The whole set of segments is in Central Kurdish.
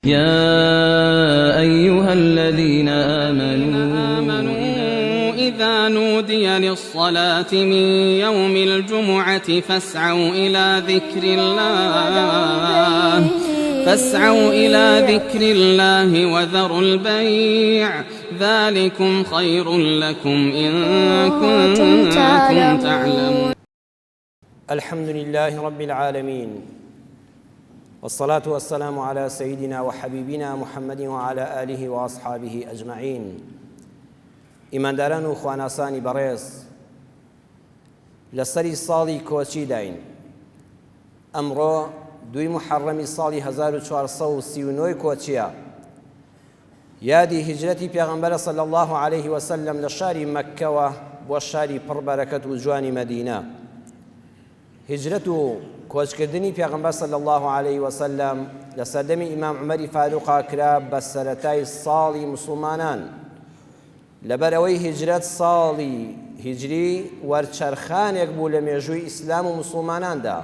يا أيها الذين آمنوا إذا نودي للصلاة من يوم الجمعة فاسعوا إلى ذكر الله وذروا البيع ذلكم خير لكم إن كنتم تعلمون. الحمد لله رب العالمين، والصلاة والسلام على سيدنا وحبيبنا محمد وعلى آله وأصحابه أجمعين. ئیمانداران و خواناسانی بەڕێز، لەسەری ساڵی کۆچی داین. ئەمڕۆ 2 محەڕەمی ساڵی 1439 کۆچیە، یادی هیجرەتی پێغەمبەرە صلی الله عليه وسلم لە شاری مەککەوە بۆ شاری پڕبەرەکەت و جوانی مەدینە. هیجرەت و کۆچکردنی پێغەمبەر صلی الله عليه وسلم لە سەردەمی ئیمام عومەری فاروقا کرا بە سەرەتای ساڵی مسلمانان، لەبەرەوەی هیجرەت ساڵی هیجری وەرچەرخانێک بوو لە مێژووی ئیسلام و مسلماناندا.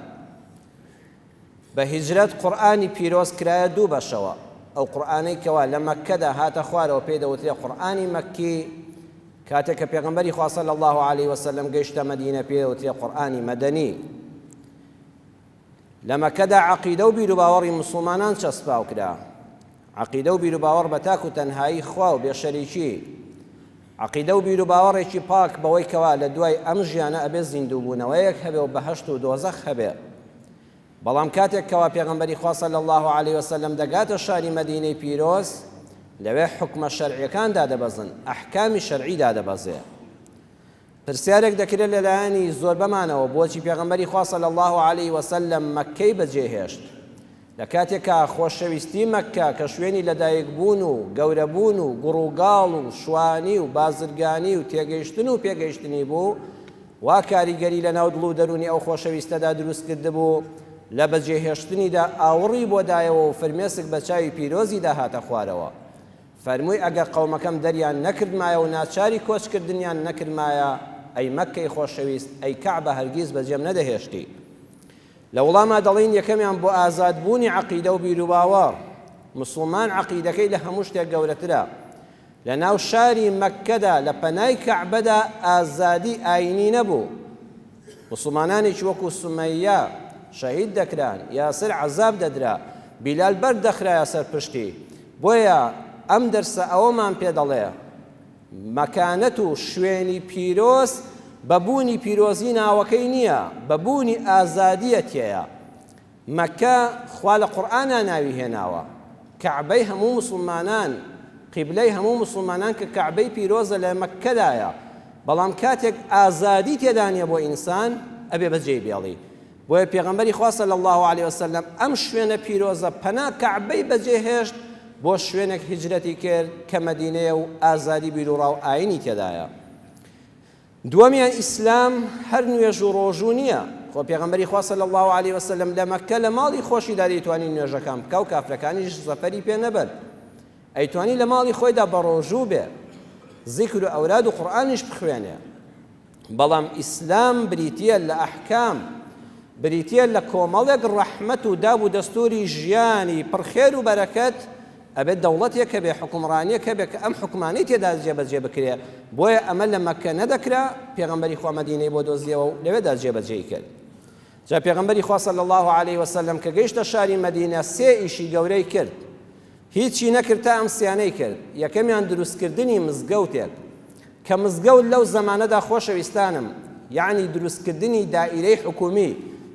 بە هیجرەت قورئانی پیرۆز کرایە 2 بەشەوە. ئەو قورئانەی کەوا لە مەککەدا هاتە خوارەوە پێی دەوترێ قورئانی مەککی، کاتێک کە پێغەمبەری خوا صلی الله عليه وسلم گەیشتە مەدینە پێی دەوترێ قورئانی مەدەنی. لە مەککەدا عەقیدە و بیر و باوەڕی مسلمانان چەسپاو کرا. عەقیدە و بیر و باوەڕ بە تاک و تەنهایی خوا و بێشەریکی، عەقیدە و بیر و باوەڕێکی پاک بەوەی کەوا لە دوای ئەم ژیانە ئەبێ زیندووبوونەوەیەک هەبێ و بەهەشت و دۆزەخ هەبێ. بەڵام کاتێک کەوا پێغەمبەری خوا صلی الله عليه وسلم دەگاتە شاری مەدینەی پیرۆز، لەوێ حکمە شەرعیەکان دادەبەزن، ئەحکامی شەرعی دادەبەزێ. پرسیارێک دەکرێت لەلایەنی زۆر بەمانەوە بۆچی پێغەمبەری خوا صلی الله عليه وسلم مەککەی بەجێهێشت، لە کاتێکە خۆشەویستی مەککە کە شوێنی لەدایکبوون و گەورەبوون و گوڕوگاڵ و شوانی و بازرگانی و تێگەیشتن و پێگەیشتنی بوو، وا کاریگەری لە ناو دڵ و دەرونی ئەو خۆشەویستەدا دروست کردبوو، لە بەجێهێشتنیدا ئاوڕی بۆ دایەوە و فرمێسک بە چاوی پیرۆزی داهاتە خوارەوە. فەرمووی ئەگەر قەومەکەم دەریان نەکردمایە و ناچاری کۆچکردنیان نەکردمایە، ئەی مەککەی خۆشەویست، ئەی کەعبە هەرگیز بەجێم نەدەهێشتی. لە وڵاما دەڵێن یەکەمیان بۆ ئازادبوونی عەقیدە و بیر و باوەڕ. مسلمان عەقیدەکەی لە هەموو شتێک گەورەترە. لە ناو شاری مەککەدا لە پەنای کەعبەدا ئازادی ئاینی نەبوو. مسلمانانێکی وەکو سومەیە شەهید دەکران، یاسر عەزاب دەدرا، بیلال بەرد دەخرایە سەر پشتی. بۆیە ئەم دەرسە ئەوەمان پێ دەڵێ مەکانەت و شوێنی پیرۆز بەبوونی پیرۆزی ناوەکەی نییە، بەبوونی ئازادیە تێیە. مەککە خوا لە قورئانە ناوی هێناوە، کەعبەی هەموو مسلمانان، قیبلەی هەموو مسلمانان کە کەعبەی پیرۆزە لە مەککەدایە. بەڵام کاتێک ئازادی تێدا نییە بۆ ئینسان، ئەبێ بەجێی بێڵی. بۆیە پێغەمبەری خوا صلی الله عليه وسلم ئەم شوێنە پیرۆزە پەنا کەعبەی بەجێهێشت بۆ شوێنێک هیجرەتی کرد کە مەدینەیە و ئازادی بیر و ڕاو ئاینی تێدایە. دووەمیان ئیسلام هەر نوێژ و ڕۆژوو نییە. خۆ پێغەمبەری خوا صلی الله عليه وسلم لە مەککە لە ماڵی خۆشیدا دەیتوانی نوێژەکان بکە و کافرەکانیش زەفەری پێ نەبەر. ئەیتوانی لە ماڵی خۆیدا بە ڕۆژوو بێ، زیکر و ئەوراد و قورئانیش بخوێنێ. بەڵام ئیسلام بریتیە لە ئەحکام، بریتیە لە کۆمەڵێک ڕەحمەت و داب و دەستوری ژیانی پڕخێر و بەرەکەت. ئەبێت دەوڵەتێک کە بێ، حکومڕانیەک کە بێ کە ئەم حکومانەی تێدا جێبەجێ بکرێ. بۆیە ئەمە لە مەککە نەدەکرا، پێغەمبەری خوا مەدینەی بۆ دۆزیەوە و لەوێدا جێبەجێی کرد. جا پێغەمبەری خوا صلی الله عليه وسلم کە گەیشتە شاری مەدینە 3 ئیشی گەورەی کرد. هیچی نەکرد تا ئەم سیانەی کرد. یەکەمیان دروستکردنی مزگەوتێک کە مزگەوت لەو زەمانەدا خۆشەویستانم، یعنی دروستکردنی دائیرەی حکومی،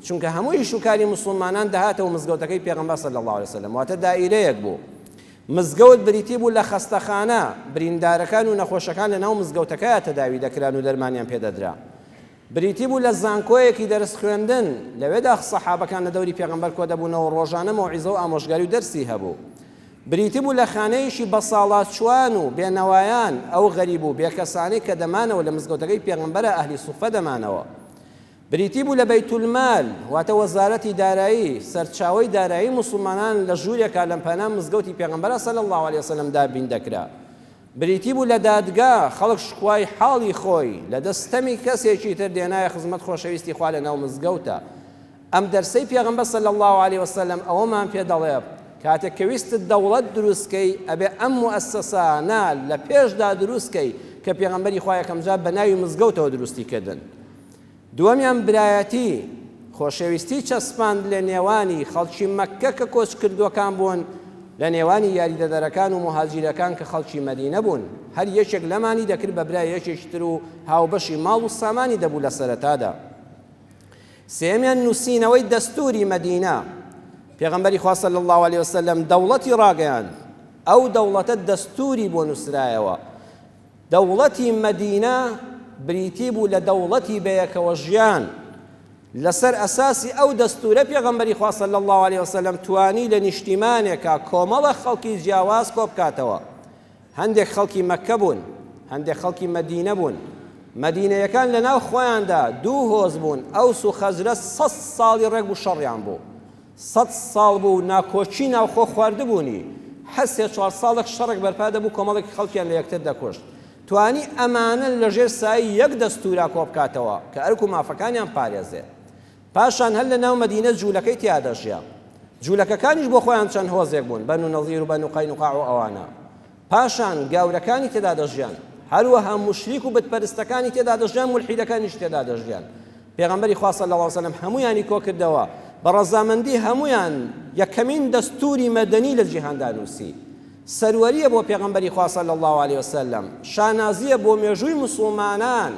چونکە هەموو ئیش و کاری مسلمانان دەهاتەوە مزگەوتەکەی پێغەمبەر صلی الله عليه وسلم، واتە دائیرەیەک بوو. مزگەوت بریتی بوو لە خەستەخانە، بریندارەکان و نەخۆشەکان لە ناو مزگەوتەکەیە تەداوی دەکران و دەرمانیان پێدەدرا. بریتی بوو لە زانکۆیەکی دەرس خوێندن، لەوێدا سەحابەکان لە دەوری پێغەمبەر کۆ دەبوونەوە، ڕۆژانە مەوعیزە و ئامۆژگاری و دەرسی هەبوو. بریتی بوو لە خانەیەشی بەساڵات چوان و بێنەوایان، ئەو غەریب و بێکەسانەی کە دەمانەوە لە مزگەوتەکەی پێغەمبەرە ئەهلی سوفە دەمانەوە. بریتی بوو لە بەیتولمال، واتە وەزارەتی دارایی، سەرچاوەی دارایی مسلمانان لە ژوورێکا لەم پەنا مزگەوتی پێغەمبەر صلی الله عليه وسلم دابین دەکرا. بریتی بوو لە دادگا، خەڵک شکوای حاڵی خۆی لە دەستەمی کەسێکی تر دێنایە خزمەت خۆشەویستی خوا لە ناو مزگەوتە. ئەم دەرسەی پێغەمبەر صلی الله عليه وسلم ئەوەمان پێ دەڵێ کاتێک کە ویستت دەوڵەت دروستکەی ئەبێ ئەم موەسسەسانە لە پێشدا دروستکەی کە پێغەمبەری خوا یەکەم جار بە ناوی مزگەوتەوە دروستی کردن. دووەمیان برایەتی خۆشەویستی چەسپاند لە نێوانی خەڵکی مەککە کە کۆچ کردووەکان بوون لە نێوانی یاریدەدەرەکان و مهاجیرەکان کە خەڵکی مەدینە بوون. هەر یەکێک لەمانی دەکرد بە برای یەکێکی تر و هاوبەشی ماڵ و سامانی دەبوو لە سەرەتادا. سێمیان نووسینەوەی دەستوری مەدینە. پێغەمبەری خوا صلی الله علیه وسلم دەوڵەتی ڕاگەیاند، ئەو دەوڵەتە دەستوری بۆ نووسرایەوە. دەوڵەتی مەدینە بریتی بوو لە دەوڵەتی بەیەکەوە ژیان. لەسەر ئەساسی ئەو دەستورە پێغەمبەری خوا صلی الله علیه وسلم توانی لە نیشتیمانێکە کۆمەڵە خەڵکی جیاواز کۆ بکاتەوە. هەندێک خەڵکی مەککە بوون، هەندێک خەڵکی مەدینە بوون. مەدینەیەکان لەناو خۆیاندا دوو هۆز بوون، ئەوس و خەزرەج 100 ساڵی ڕێک بوو شەڕیان بوو. 100 ساڵ بوو ناکۆچی ناوخۆ خواردبوونی. هەر 3-4 ساڵێک شەڕێک بەرپا دەبوو کۆمەڵێکی خەڵکیان لە یەکتر دەکوشت. توانی ئەمانە لەژێر سایە یەک دەستورا کۆ بکاتەوە کە ئەرک و مافەکانیان پارێزێ. پاشان هەر لە ناو مەدینە جوولەکەی تیا دەژیا. جوولەکەکانیش بۆ خۆیان چەند هۆزێک بوون، بەنو نەظیر و بەنو قەینوقاع و ئەوانە. پاشان گاورەکانی تێدا دەژیان، هەروەها موشریک و بتپەرستەکانی تێدا دەژیان، مولحیدەکانیش تێدا دەژیان. پێغەمبەری خوا صلی الله علیه وسلم هەمویانی کۆ کردەوە، بە ڕەزامەندی هەمویان یەکەمین دەستوری مەدەنی لە جیهاندا نووسی. سەروەریە بۆ پێغەمبەری خوا صلی الله علیه وسلم، شانازیە بۆ مێژووی موسڵمانان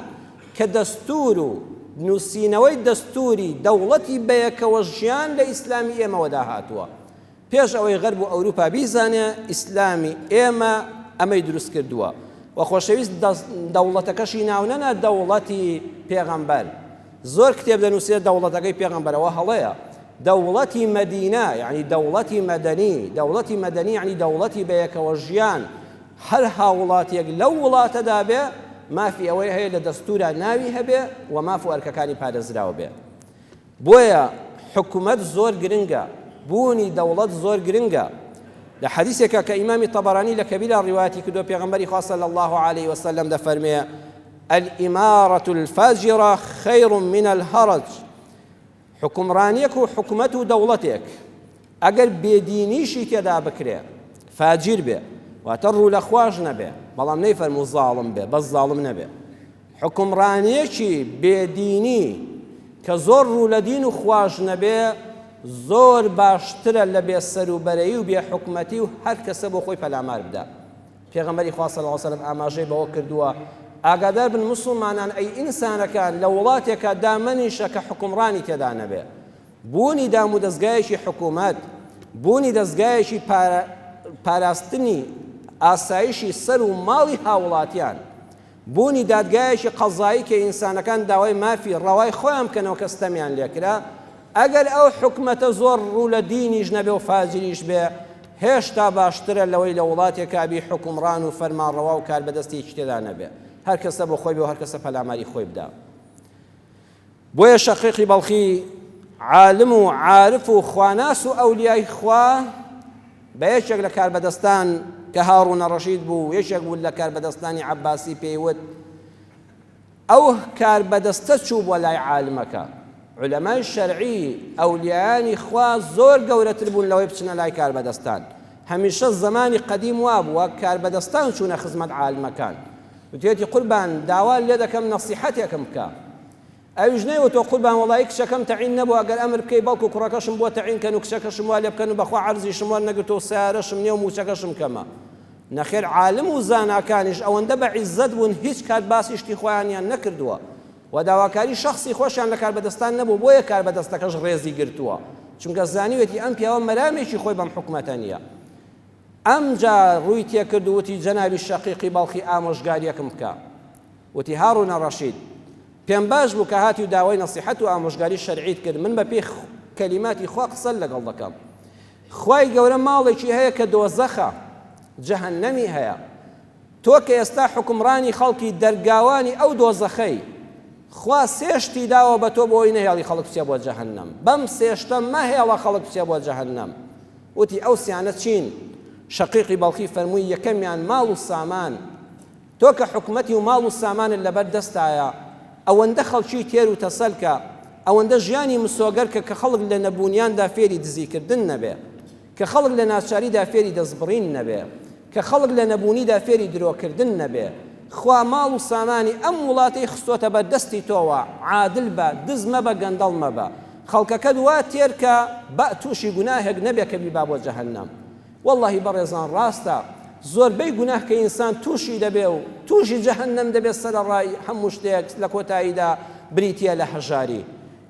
کە دەستور و نووسینەوەی دەستوری دەوڵەتی بەیەکەوە ژیان لە ئیسلامی ئێمەوەدا هاتووە. پێش ئەوەی غەرب و ئەوروپا بیزانێ ئیسلامی ئێمە ئەمەی دروست کردووە. و خۆشەویست دەوڵەتەکەشی ناونەنە دەوڵەتی پێغەمبەر. زۆر کتێب دەنووسێت دەوڵەتەکەی پێغەمبەرەوە هەڵەیە. دەوڵەتی مەدینە یعنی دەوڵەتی مەدەنی، دەوڵەتی مەدەنی یعنی دەوڵەتی بەیەکەوە ژیان. هەر هاوڵاتێک لەو وڵاتەدا بێ مافی ئەوەی هەیە لە دەستورە ناوی هەبێ و ماف و ئەرکەکانی پارێزراوە بێ. بۆیە حکومەت زۆر گرنگە، بوونی دەوڵەت زۆر گرنگە. لە حەدیثێکە کە ئیمامی طەبەرانی لە کەبیرە ڕیواەتی کردووە پێغەمبەری خوا صلی الله علیه وسلم دەفەرمێ الئیمارەة الفاجرة خەیر من الهەرج. حکومڕانیەک و حکومەت و دەوڵەتێک ئەگەر بێدینیشی تێدا بکرێ، فاجیر بێ، واتە ڕوو لە خواش نەبێ، بەڵام نەیفەرموو زاڵم بێ، بەس زاڵم نەبێ. حکومڕانیەکی بێدینی کە زۆر ڕوو لە دین و خواش نەبێ زۆر باشترە لە بێسەروبەرەیی و بێحکومەتی و هەر کەسە بۆ خۆی پەلامار بدە. پێغەمبەری خوا صلی الله علیه وسلم ئاماژەی بەوە کردووە ئاگادار بن موسڵمانان ئەی ئینسانەکان لە وڵاتێکە دامەنیشە کە حکومڕانی تێدا نەبێ. بوونی دام و دەستگایەکی حکوومەت، بوونی دەستگایەکی پاراستنی ئاسایشی سەر و ماڵی هاوڵاتیان، بوونی دادگایەکی قەزایی کە ئینسانەکان داوای مافی ڕەوای خۆیان بکەنەوە کە ستەمیان لێکرا، ئەگەر ئەو حکومەتە زۆر ڕوو لە دینیش نەبێ و فاجریش بێ، هێشتا باشترە لەوەی لە وڵاتێکە بی حکومڕان و فەرمانڕەوا و کاربەدەستێکی تێدا نەبێ. هەر کەسە بۆ خۆی بێ و هەر کەسە پەلاماری خۆی بدا. بۆیە شەقیقی بەڵخی عالم و عارف و خواناس و ئەولیای خوا بە یەکێک لە کاربەدەستان کە هاڕونە ڕەشید بوو، یەکێک بوو لە کاربەدەستانی عەباسی پێیوت ئەو کاربەدەستە چوو بۆ لای عالمەکە. علەمای شەرعی ئەولیایانی خوا زۆر گەورەتر بوون لەوەی بچنە لای کاربەدەستان. هەمیشە زمانی قەدیم وا بووە کاربەدەستان چوونە خزمەت عالمەکان. وتێتی قوربان داوا لێ دەکەم نەسیحەتێکم بکە. ئەویش نەیوتۆ قوربان وەڵی کچەکەم تەعین نەبوو، ئەگەر ئەمر بکەی بەڵکو کوڕەکەشم بۆ تەعین کەن و کچەکەشم وا لێ بکەن و بەخوا عەرزیشم وە نەگرتۆ سیارەشم نییە و موچەکەشم کەمە. نەخێر عالم و زاناکانیش ئەوەندە بە عیزەت بوون هیچ کات باسی شتی خۆیانیان نەکردووە و داواکاری شخصی خۆشیان لە کاربەدەستان نەبوو، بۆیە کاربەدەستەکەش ڕێزی گرتووە، چونکە زانیوێتی ئەم پیاوە مەرامێکی خۆی بەم حکومەتە نییە. ئەمجا ڕووی تێکرد و وتی جەنابی شەقیقی بەڵخی ئامۆژگاریەکەم بکە. وتی هاڕونە ڕەشید پێم باش بوو کە هاتی و داوای نەسیحەت و ئامۆژگاری شەرعیت کرد، من بە پێی کەلیماتی خوا قسە لەگەڵ دەکەم. خوای گەورە ماڵێکی هەیە کە دۆزەخە، جەهەنەمی هەیە. تۆ کە ئێستا حکومڕانی خەڵکی دەرگاوانی ئەو دۆزەخەی، خوا سێشتی داوە بە تۆ بۆی نەهێڵی خەڵک بچێ بۆ جەهەنەم، بەم سێشتە مەهێڵە خەڵک بچێ بۆ جەهەنەم. وتی ئەو سیانە چین؟ شەقیقی بەڵخی فەرمووی یەکەمیان ماڵ و سامان. تۆ کە حکومەتی و ماڵ و سامانت لەبەر دەستایە، ئەوەندە خەڵکی تێر و تەسەلکە، ئەوەندە ژیانی مسۆگەرکە کە خەڵک لە نەبوونیاندا فێری دزیکردن نەبێ. کە خەڵک لە ناچاریدا فێری دەستبڕین نەبێ، کە خەڵک لە نەبوونیدا فێری درۆکردن نەبێ، خوا ماڵ و سامانی ئەم وڵاتەی خستۆتە بە دەستی تۆوە، عادل بە، دز مەبە، گەندەڵ مەبە، خەڵکەکەت وا تێرکە بە تووشی گوناهێک نەبێ کە بیبا بۆ جەهەنەم. وەڵڵاهی بەڕێزان ڕاستە زۆربەی گوناه کە ئینسان تووشی دەبێ و تووشی جەهەنەم دەبێت سەرەڕای هەموو شتێک لە کۆتاییدا بریتە لە هەژاری.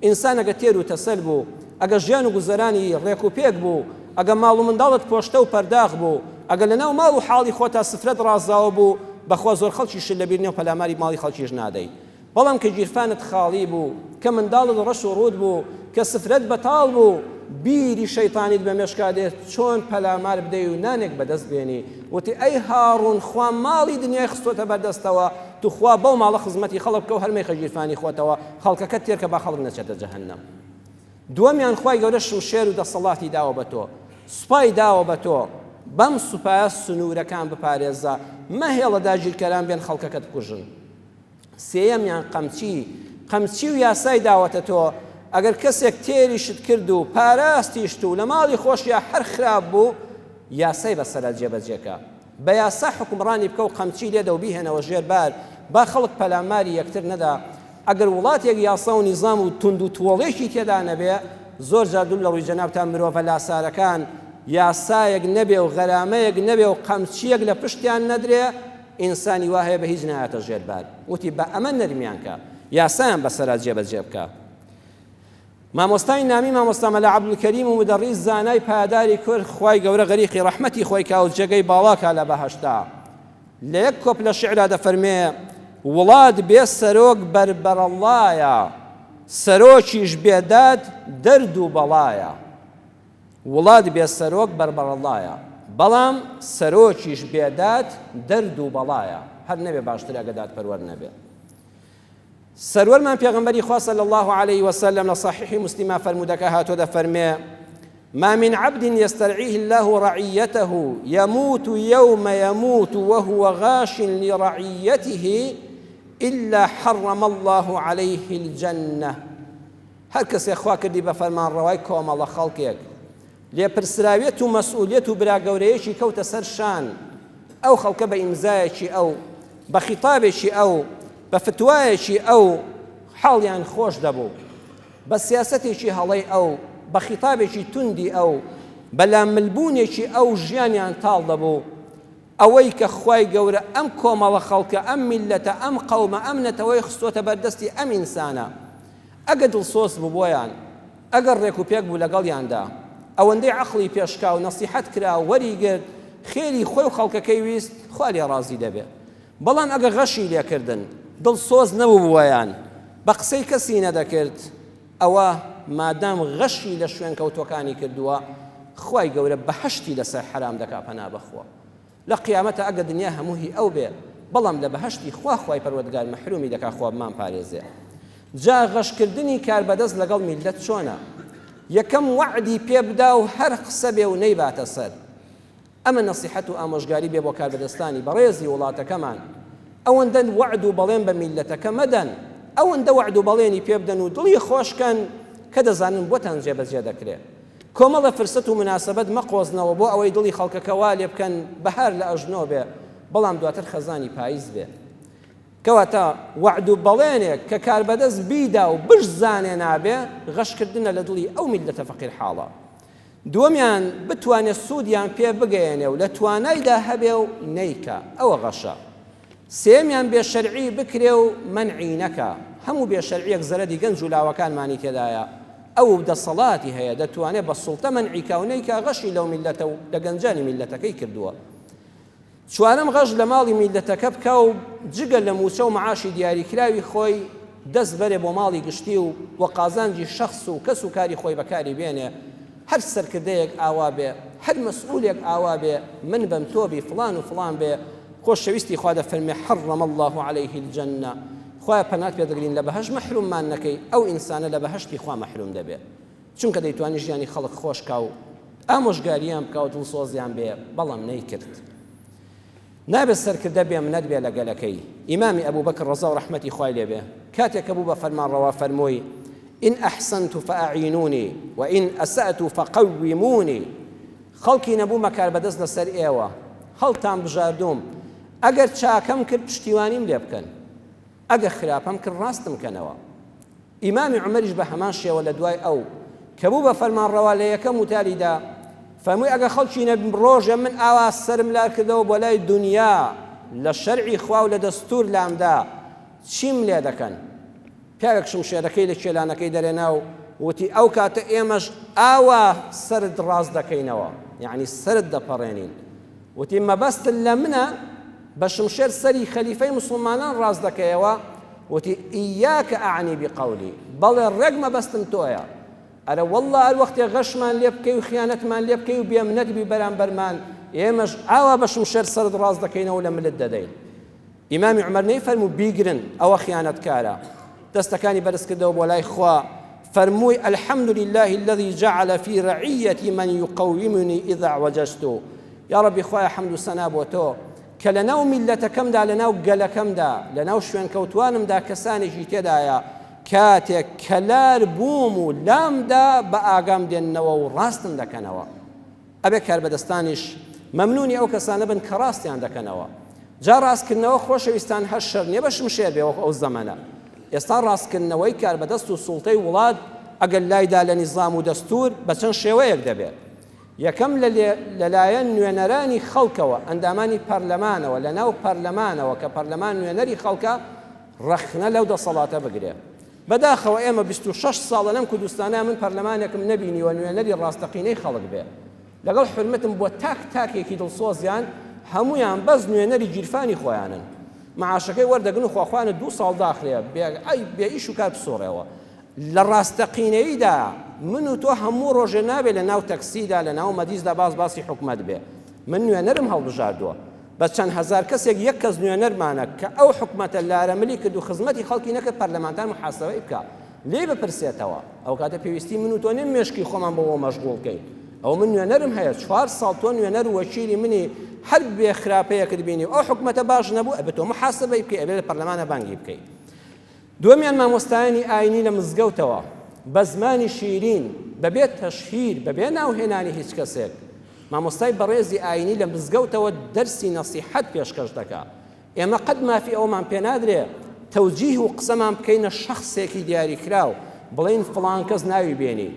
ئینسان ئەگە تێر و تەسەل بوو، ئەگە ژیان و گوزەرانی ڕێک و پێک بوو، ئەگە ماڵ و منداڵت پۆشتە و پەرداغ بوو، ئەگە لەناو ماڵ و حاڵی خۆتا سفرەت ڕازاوە بوو، بەخوا زۆر خەڵکیش لەبیر نیە و پەلاماری ماڵی خەڵکیش نادەی. بەڵام کە گیرفانت خاڵی بوو، کە منداڵت ڕەش و ڕوود بوو، کە سفرەت بەتاڵ بوو، بیری شەیتانیت بە مێشکا دێت چۆن پەلامار بدەی و نانێک بەدەست بێنی، وتی ئەی هاڕون خوا ماڵی دنیای خستۆتە بەردەستەوە، تو خوا بەو ماڵە خزمەتی خەڵک بکە و هەرمەی خەگیرفانی خۆتەوە، خەڵکەکەت تێرکە با خەڵک نەچێتە جەهەنەم. دووەمیان خوای گەورە شێر و دەسەڵاتی داوە بە تۆ، سوپای داوە بە تۆ، بەم سوپایە سنوورەکان بپارێزە، مەهێڵە داگیرکەران بێن خەڵکەکەت بکوژن. سێیەمیان قەمچی و یاسای داوەتە تۆ، ئەگەر کەسێک تێریشت کرد و پاراستیشت و لە ماڵی خۆشیە هەر خراپ بوو، یاسای بەسەرە جێبەجێکە، بە یاسا حکومڕانی بکە و قەمچی لێدە و بیهێنەوە ژێربار، با خەڵک پەلاماری یەکتر نەدا. ئەگەر وڵاتێک یاسا و نیزام و تند و تۆڵێکی تێدا نەبێ، زۆر جادول لە ڕووی جەنابتان مرۆڤە لاسارەکان یاسایەک نەبێ و غەرامەیەک نەبێ و قەمچیەک لە پشتیان نەدرێ، ئینسانی وا هەیە بە هیچ نایەتە ژێربار. وتی بە ئەمە نەرمیانکە، یاسایان بەسەرا جێبەجێ بکە. مامۆستای نامی مامۆستا مەلا عەبدولکەریم و مدەڕیس زانای پایداری کورد خوای گەورە غەریقی ڕەحمەتی خۆی کا و جێگەی باڵاکە لە بەهەشتا، لە یەک کۆپ لە شیعرا دەفەرمێ وڵات بێ سەرۆک بەربەرەڵایە، سەرۆکیش بێداد دەرد و بەڵایە. وڵات بێ سەرۆک بەربەرەڵایە، بەڵام سەرۆکیش بێداد دەرد و بەڵایە، هەر نەبێ باشتر ئەگە دادپەروەر نەبێ. سەروەرمان پێغەمبەری خوا صلی الله عليه وسلم لە صحیحی مسلمە فەرمودەکە هاتۆ دەفەرمێ ما من عبد يسترعيه الله رعيته يموت يوم يموت وهو غاش لرعيته إلا حرم الله عليه الجنة. هەر کەسێ خوا کردی بە فەرمانڕەوای کۆمەڵە خەڵکێک، لێپرسراوێت و مەسئولیەت و براگەورەیەکی کەوتە سەر شان، ئەو خەڵکە بە ئیمزایەکی ئەو، بە خیتابێکی ئەو، بە فتوایەکی ئەو حاڵیان خۆش دەبوو، بە سیاسەتێکی هەڵەی ئەو، بە خیتابێکی توندی ئەو، بە لاملبوونێکی ئەو ژیانیان تاڵ دەبوو. ئەوەی کە خوای گەورە ئەم کۆمەڵە خەڵکە، ئەم میلەتە، ئەم قەومە، ئەم نەتەوەی خستۆتە بەردەستی ئەم ئینسانە، ئەگە دڵسۆز بوو بۆیان، ئەگەر ڕێک و پێک بوو لەگەڵیاندا، ئەوەندەی عەقڵی پێشکا و نەسیحەت کرا و وەریگرت خێری خۆی و خەڵکەکەی ویست، خوا لێ ڕازی دەبێت. بەڵام ئەگە غەشی لێکردن، دڵسۆز نەبوو بوویان، بە قسەی کەسی نەدەکرد، ئەوە مادام غەشی لە شوێن کەوتوەکانی کردووە، خوای گەورە بەهەشتی لەسەر حرام دەکا پەنا بەخوا. لە قیامەتە ئەگە دنیا هەمووی ئەو بێ، بەڵام لە بەهەشتی خوا خوای پەروەردگار مەحرومی دەکا خوا بمان پارێزێ. جا غەشکردنی کاربەدەست لەگەڵ میلەت چۆنە؟ یەکەم وعدی پێ بدا و هەر قسە بێ و نەیباتە سەر. ئەمە نەسیحەت و ئامۆژگاری بێ بۆ کاربەدەستانی بەڕێزی وڵاتەکەمان. ئەوەندە وعد و بەڵێن بە میلەتەکە مەدەن، ئەوەندە وعد و بەڵێنی پێ بدەن و دڵی خۆشکەن کە دەزانن بۆتان جێبەجێ دەکرێت. کۆمەڵە فرسەت و مناسبەت مەقۆزنەوە بۆ ئەوەی دڵی خەڵکەکە وا لێ بکەن بەهار لە ئەژنۆ بێ، بەڵام دواتر خەزانی پاییز بێ. کەواتە وعد و بەڵێنێک کە کاربەدەست بیدا و بشزانێ نابێ، غەشکردنە لە دڵی ئەو میلەتە فەقیر حاڵە. دووەمیان بتوانێت سوودیان پێ بگەێنێ و لە توانایدا هەبێ و نەیکە، ئەوە غەشە. سێمیان بێشەرعی بکرێ و مەنعی نەکە. هەموو بێشەرعیەک زەرەدی گەنج و لاوەکانمانی تێدایە، ئەو دەسەڵاتی هەیە دەتوانێت بە سوڵتە مەنعی کە و نەیکە، غەشی لەو میلەتە و لە گەنجانی میلەتەکەی کردووە. چوارەم غەش لە ماڵی میلەتەکە بکە و جگە لە موچە و معاشی دیاریکراوی خۆی دەست بەرێ بۆ ماڵی گشتی و وە قازانجی شەخص و کەس و کاری خۆی بەکاری بێنێ، هەر سەرکردەیەک ئاوا بێ، هەر مەسئولێک ئاوا بێ، من بەم تۆبی فڵان و فڵان بێ، خۆشەویستی خوا دەفەرمێ حەڕەمە الله عليه الجەنە، خوای پەنات پێ دەگرین لە بەهەشت مەحروممان نەکەی، ئەو ئینسانە لە بەهەشتی خوا مەحروم دەبێت، چونکە دەیتوانی ژیانی خەڵک خۆشکا و ئامۆژگاریان بکە و دڵسۆزیان بێ، بەڵام نەیکرد. نابێت سەرکردە بێ منەت بێ لەگەلەکەی. ئیمامی ئەبوو بەکر ڕەزا و ڕەحمەتی خوای لێ بێ کاتێک کە بوو بە فەرمانڕەوا فەرمووی إن أحسنت فأعينوني وإن أسأت فقوموني. خەڵکی نەبوومە کاربەدەست لەسەر ئێوە هەڵتان بژاردوم ئەگەر چاکەم کرد پشتیوانیم لێ بکەن ئەگەر خراپەم کرد ڕاستم بکەنەوە ئیمامی عومەریش بە هەمان شێوە لە دوای ئەو کە بوو بە فەرمانڕەوا لە یەکەم وتاریدا فەرمووی ئەگەر خەڵکی نەبم ڕۆژە من ئاوا سەرم لار کردەوە بۆ لای دونیا لە شەرعی خوا و لە دەستور لامدا چیم لێ دەکەن پیاوێک شمشێرەکەی لە کێلانەکەی دەرێنا و وتی ئەو کاتە ئێمەش ئاوا سرد ڕاست دەکەینەوە یعنی سرد دەپەڕێنین وتی مەبەستن لە منە بە شمشێر سەری خەلیفەی موسڵمانان ڕاست دەکەیەوە وتی ئیاکە ئەعنی بقەولی بەڵێ ڕێک مەبەستم تۆیە ئەرە وەڵڵا هەر وەختێ غەشمان لێ بکەی و خیانەتمان لێ بکەی و بێمنەت بی بەرامبەرمان ئێمەش ئاوا بە شمشێر سرد ڕاست دەکەینەوە لە ملت دەدەین ئیمامی عومەر نەیفەرموو بیگرن ئەوە خیانەتکارە دەستەکانی بەرز کردەوە بۆ لای خوا فەرمووی الحمد لله الذي جعل في رعية من يقومني إذا اعوججت يا ربي خوایە حەمد و سەنا بۆ تۆ کە لەناو میلەتەکەمدا لەناو گەلەکەمدا لەناو شوێن کەوتوانمدا کەسانێکی تێدایە کاتێک کەلار بووم و لامدا بە ئاگام دێننەوە و ڕاستم دەکەنەوە ئەبێ کاربەدەستانیش مەمنونی ئەو کەسانە بن کە ڕاستیان دەکەنەوە جا ڕاستکردنەوە خۆشەویستان هەر شەر نییە بە شمشێر بێ ئەو زەمانە ئێستا ڕاستکردنەوەی کاربەدەست و سوڵتەی وڵات ئەگەر لایدا لە نیزام و دەستور بە چەند شێوەیەک دەبێت یەکەم لەلایەن نوێنەرانی خەڵکەوە ئەندامانی پەرلەمانەوە لە ناو پەرلەمانەوە کە پەرلەمان نوێنەری خەڵکە ڕەخنە لەو دەسەڵاتە بگرێ بەداخەوە ئێمە 26 ساڵە لەم کوردستانە من پەرلەمانێکم نەبینیوە نوێنەری ڕاستەقینەی خەڵک بێ لەگەڵ حرمەتم بۆ تاکێکی دڵسۆزیان هەمویان بەس نوێنەری گیرفانی خۆیانن معاشەکەی وەردەگرن و خواخوانە 2 ساڵ داخرێ بێ ئیش و کار بسۆڕێەوە لە ڕاستەقینەییدا من و تۆ هەموو ڕۆژێ نابێ لە ناو تەکسیدا لە ناو مەدیزدا باسی حکومەت بێ من نوێنەرم هەڵبژاردووە بە چەند هەزار کەسێک یەک کەس نوێنەرمانە کە ئەو حکومەتە لارەمەلی کرد و خزمەتی خەڵکی نەکرد پەرلەمانتار محاسەبەی بکە لێ بپرسێتەوە ئەو کاتە پێویستی من و تۆ نیم مێشکی خۆمان بەوە مەشغوڵ بکەین ئەو من نوێنەرم هەیە 4 ساڵ تۆ نوێنەر و وەکیلی منی هەر بێ خراپەیەکت بینی ئەو حکومەتە باش نەبوو ئەبێ تۆ محاسەبەی بکەی ئەبێ لە پەرلەمانە بانگی بکەیت دووەمیان مامۆستایانی ئاینی لە مزگەوتەوە بە زمانی شیرین بەبێ تەشهیر بەبێ ناوهێنانی هیچ کەسێک مامۆستای بەڕێزی ئاینی لە مزگەوتەوە دەرسی نەسیحەت پێشکەش دەکا ئێمە قەت مافی ئەومان پێ نادرێ تەوجیه و قسەمان بکەینە شەخسێکی دیاریکراو بڵین فڵان کەس ناوی بێنی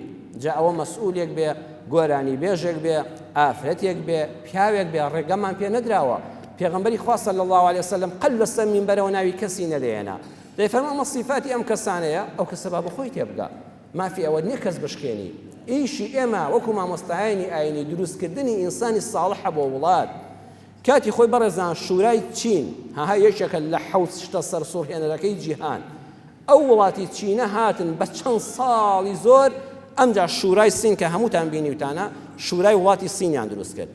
جا ئەوە مەسئولێک بێ گۆرانی بێژێک بێ ئافرەتێک بێ پیاوێک بێ ڕێگەمان پێ نەدراوە پێغەمبەری خوا صلی الله علیه وسلم قەت لەسەر مینبەرەوە ناوی کەسی نەدەهێنا دەیفەرمێ ئەمە سیفاتی ئەم کەسانەیە ئەو کەسە با بخۆی تێبگا مافی ئەوە نییە کەس بشکێنی ئیشی ئێمە وەکو مامۆستایانی ئاینی دروستکردنی ئینسانی ساڵحە بۆ وڵات کاتی خۆی بەڕێزان شورای چین هەها یەکێکە لە 7 شتە سەرسوڕهێنەرەکەی جیهان ئەو وڵاتی چینە هاتن بە چەند ساڵی زۆر ئەمجا شورای سین کە هەمووتان بینیوتانە شورای وڵاتی سینیان دروست کرد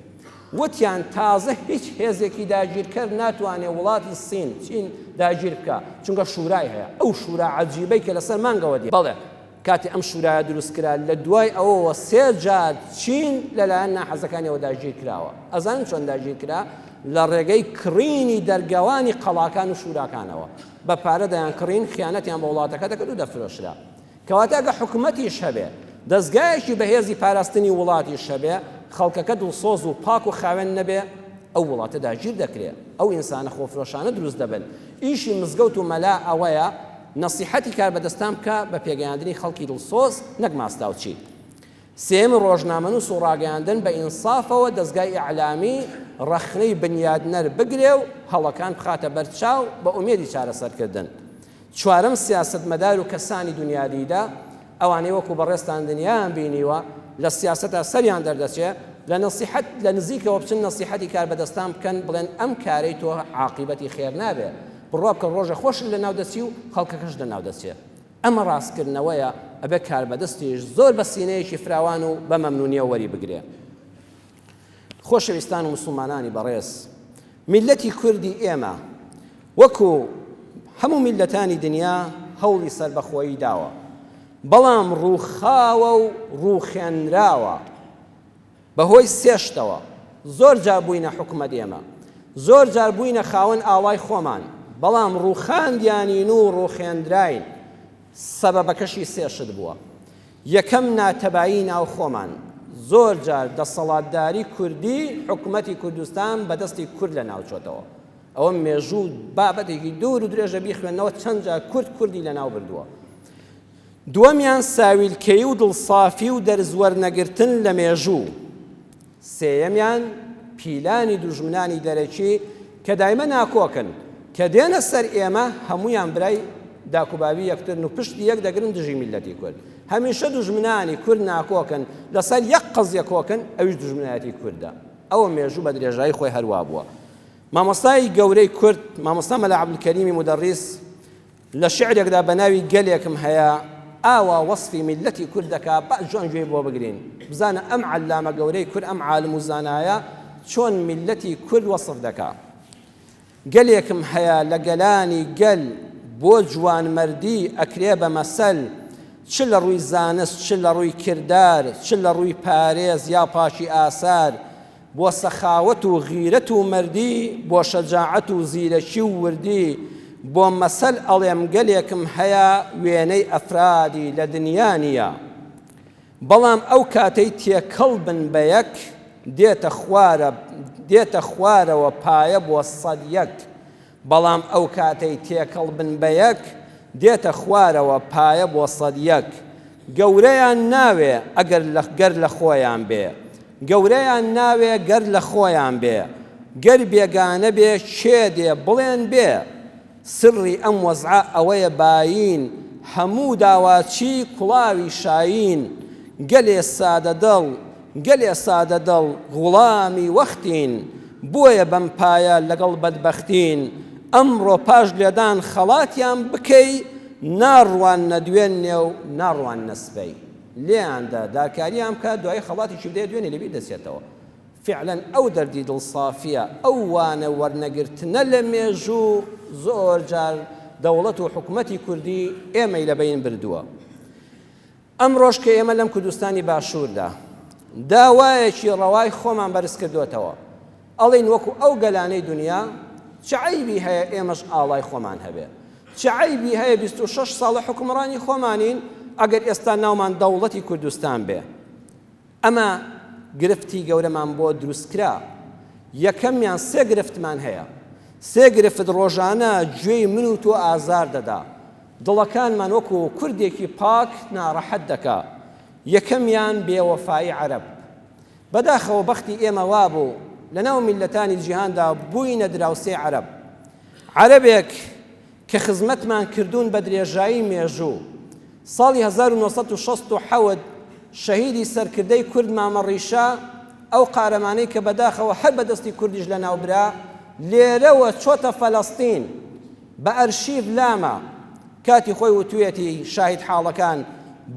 وتیان تازە هیچ هێزێکی داگیرکەر ناتوانێ وڵاتی سین چین داگیر بکە چونکە شورای هەیە ئەو شورا عەجیبەی کە لەسەر مانگەوە دی بەڵێ کاتی ئەم شورایە دروستکرا لە دوای ئەوەوە 3 جار چین لەلایەن ناحەزەکانیەوە داگیر کراوە ئەزانن چۆن داگیر کرا لە ڕێگەی کڕینی دەرگاوانی قەڵاکان و شوراکانەوە بە پارە دەیان کڕین خیانەتیان بە وڵاتەکە دەکرد و دەفرۆشرا کەواتە ئەگە حکومەتیش هەبێ دەستگایەکی بەهێزی پاراستنی وڵاتیش هەبێ خەڵکەکە دڵسۆز و پاک و خاوێن نەبێ ئەو وڵاتە داگیر دەکرێت ئەو ئینسانە خۆفرۆشانە دروست دەبن ئیشی مزگەوت و مەلا ئەوەیە نەسیحەتی کاربەدەستان بکە بە پێگەیاندنی خەڵکی دڵسۆز نەک ماستاوچی سێم ڕۆژنامەنووس و ڕاگەیاندن بە ئینسافەوە دەستگای ئیعلامی ڕەخنەی بنیادنەر بگرێ و هەڵەکان بخاتە بەرچاو بە ئومێدی چارەسەرکردن چوارەم سیاسەتمەدار و کەسانی دنیادیدا ئەوانەی وەکو بەڕێستان دنیایان بینیوە لە سیاسەتە سەریان دەردەچێت لە نەسیحەت لە نزیکەوە بچن نەسیحەتی کاربەدەستان بکەن بڵێن ئەم کارەی تۆ عاقیبەتی خێر نابێ بڕوا بکە ڕۆژە خۆش لە ناو دەچی و خەڵکەکەش لە ناو دەچێت ئەمە ڕاستکردنەوەیە ئەبێ کاربەدەستیش زۆر بە سینەیەکی فراوان و بە مەمنونیە وەری بگرێ خۆشەویستان و مسلمانانی بەڕێز میلەتی کوردی ئێمە وەکو هەموو میلەتانی دنیا هەوڵی سەربەخۆیی داوە بەڵام ڕووخاوە و ڕووخێنراوە بەهۆی سێشتەوە زۆر جار بووینە حکومەت ئێمە زۆر جار بووینە خاوەن ئاوای خۆمان بەڵام ڕووخاندیانین و ڕووخێندراین سەبەبەکەشی سێشت بووە یەکەم ناتەبایی ناو خۆمان زۆر جار دەسەڵاتداری کوردی حکومەتی کوردستان بەدەستی کورد لە ناوچۆتەوە ئەوە مێژوو بابەتێکی دوور و درێژە بیخوێنەوە چەند جار کوردی لە ناو بردووە. دووەمیان ساویلکەی و دڵسافی و دەرزوەرنەگرتن لە مێژوو. سێیەمیان پیلانی دوژمنانی دەرەکی کە دایمە ناکۆکن کە دێنە سەر ئێمە هەمویان برای داکوباوی یەکترن و پشتی یەک دەگرن دژی میلەتی کورد. هەمیشە دوژمنانی کورد ناکۆکن لەسەر یەک قەزیە کۆکن ئەویش دوژمنایەتی کوردە. ئەوە مێژوو بە درێژایی خۆی هەروە بووە. مامۆستای گەورەی کورد مامۆستا مەلا عەبدولکەریمی مودەڕیس لە شیعرێکدا بە ناوی گەلێکم هەیە ئاوا وەصفی میلەتی کورد دەکا با جوان گوێی بۆ بگرین بزانە ئەم عەلامە گەورەی کورد ئەم عالم و زانایە چۆن میلەتی کورد وەصف دەکا. گەلێکم هەیە لە گەلانی گەل بۆ جوانمەردی ئەکرێ بە مەسەل چ لە ڕووی زانست چ لە ڕووی کردار چ لە ڕووی پارێز یا پاشی ئاسار بۆ سەخاوەت و غیرەت و مەردی بۆ شەجاعەت و زیرەکی و وردی بۆ مەسەل ئەڵێم گەلێکم هەیە وێنەی ئەفرادی لە دنیا نییە بەڵام ئەو کاتەی تێکەڵ بن بە یەک دێتە خوارەوە پایە بۆ سەد یەک بەڵام ئەو کاتەی تێکەڵ بن بە یەک دێتە خوارەوە پایە بۆ سەد یەک گەورەیان ناوێ ئەگەر گەر لە خۆیان بێ گەورەیان ناوێ گەر لە خۆیان بێ گەر بێگانە بێ چێ دێ بڵێن بێ سڕی ئەم وەزعە ئەوەیە باین هەموو داواچی کوڵاوی شاین گەلێ سادە دڵ غوڵامی وەختین بۆیە بەم پایە لەگەڵ بەدبەختین ئەمڕۆ پاش لێدان خەڵاتیان بکەی ناڕوان نەدوێنێ و ناڕوان نەسبەی لێیاندا داکاریان بکات دوای خەڵاتیشی بدەیە دوێنێ لەبیر دەچێتەوە. فعلا ئەو دەردی دڵسافیە ئەو وانە وەرنەگرتنە لە مێژوو زۆر جار دەوڵەت و حکومەتی کوردی ئێمەی لەبەین بردووە. ئەمڕۆژ کە ئێمە لەم کوردستانی باشووردا داوایەکی ڕەوای خۆمان بەرز کردوێتەوە ئەڵێن وەکو ئەو گەلانەی دنیا چه عیبی هەیە ئێمەش ئاڵای خۆمان هەبێ چه عیبی هەیە 26 ساڵە حکومڕانی خۆمانین ئەگەر ئێستا ناومان دەوڵەتی کوردستان بێ. ئەمە گرفتی گەورەمان بۆ دروستکرا. یەکەمیان سێ گرفتمان هەیە. سێ گرفت ڕۆژانە گوێی من و تۆ ئازار دەدا دڵەکانمان وەکو کوردێکی پاک ناڕەحەت دەکا. یەکەمیان بێوەفایی عەرەب. بەداخەوە بەختی ئێمە وابوو لەناو میلەتانی جیهاندا بووینە دراوسێ عەرەب. عەرەبێک کە خزمەتمان کردوون بە درێژایی مێژوو ساڵی 1967 شەهیدی سەرکردەی کورد مامەڕیشا ئەو قارەمانەی کە بەداخەوە هەر بەدەستی کوردیش لە ناوبرا لێرەوە چۆتە فەلەستین بە ئەرشیڤ لامە کاتی خۆی وتوێتی شاهید حاڵەکان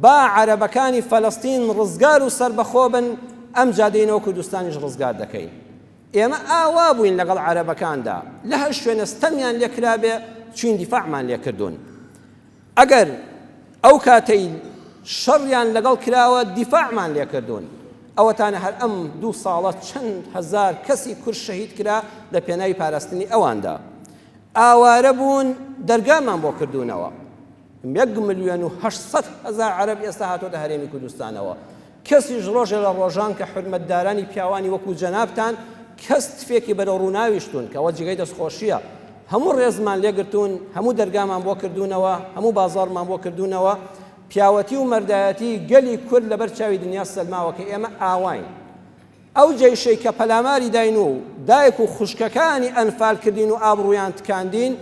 با عەرەبەکانی فەلەستین ڕزگار و سەربەخۆ بن ئەم جادەینەوە کوردستانیش ڕزگار دەکەین. ئێمە ئاوا بووین لەگەڵ عەرەبەکاندا لە هەر شوێنە ستەمیان لێکرابێ چین دیفاعمان لێکردوون. ئەگەر ئەو کاتەی شەڕیان لەگەڵ کراوە دیفاعمان لێکردوون ئەوەتانە هەر ئەم 2 ساڵە چەند هەزار کەسی کورد شەهید کرا لە پێناوی پاراستنی ئەواندا. ئاوارە بوون دەرگامان بۆ کردوونەوە 1,800,000 عەرەب ئێستا هاتۆتە هەرێمی کوردستانەوە. کەسیش ڕۆژێ لە ڕۆژان کە حورمەتدارانی پیاوانی وەکو جەنابتان کەس تفێکی بەرەو ڕووناویشتون کە ئەوە جێگەی دەستخۆشیە هەموو ڕێزمان لێگرتوون هەموو دەرگامان بۆ کردوونەوە هەموو بازاڕمان بۆ کردوونەوە. پیاوەتی و مەردایەتی گەلی کورد لەبەر چاوی دنیا سەلماوە کە ئێمە ئاواین. ئەو جێشەی کە پەلاماری داین و دایک و خوشکەکانی ئەنفال کردین و ئابڕویان تکاندین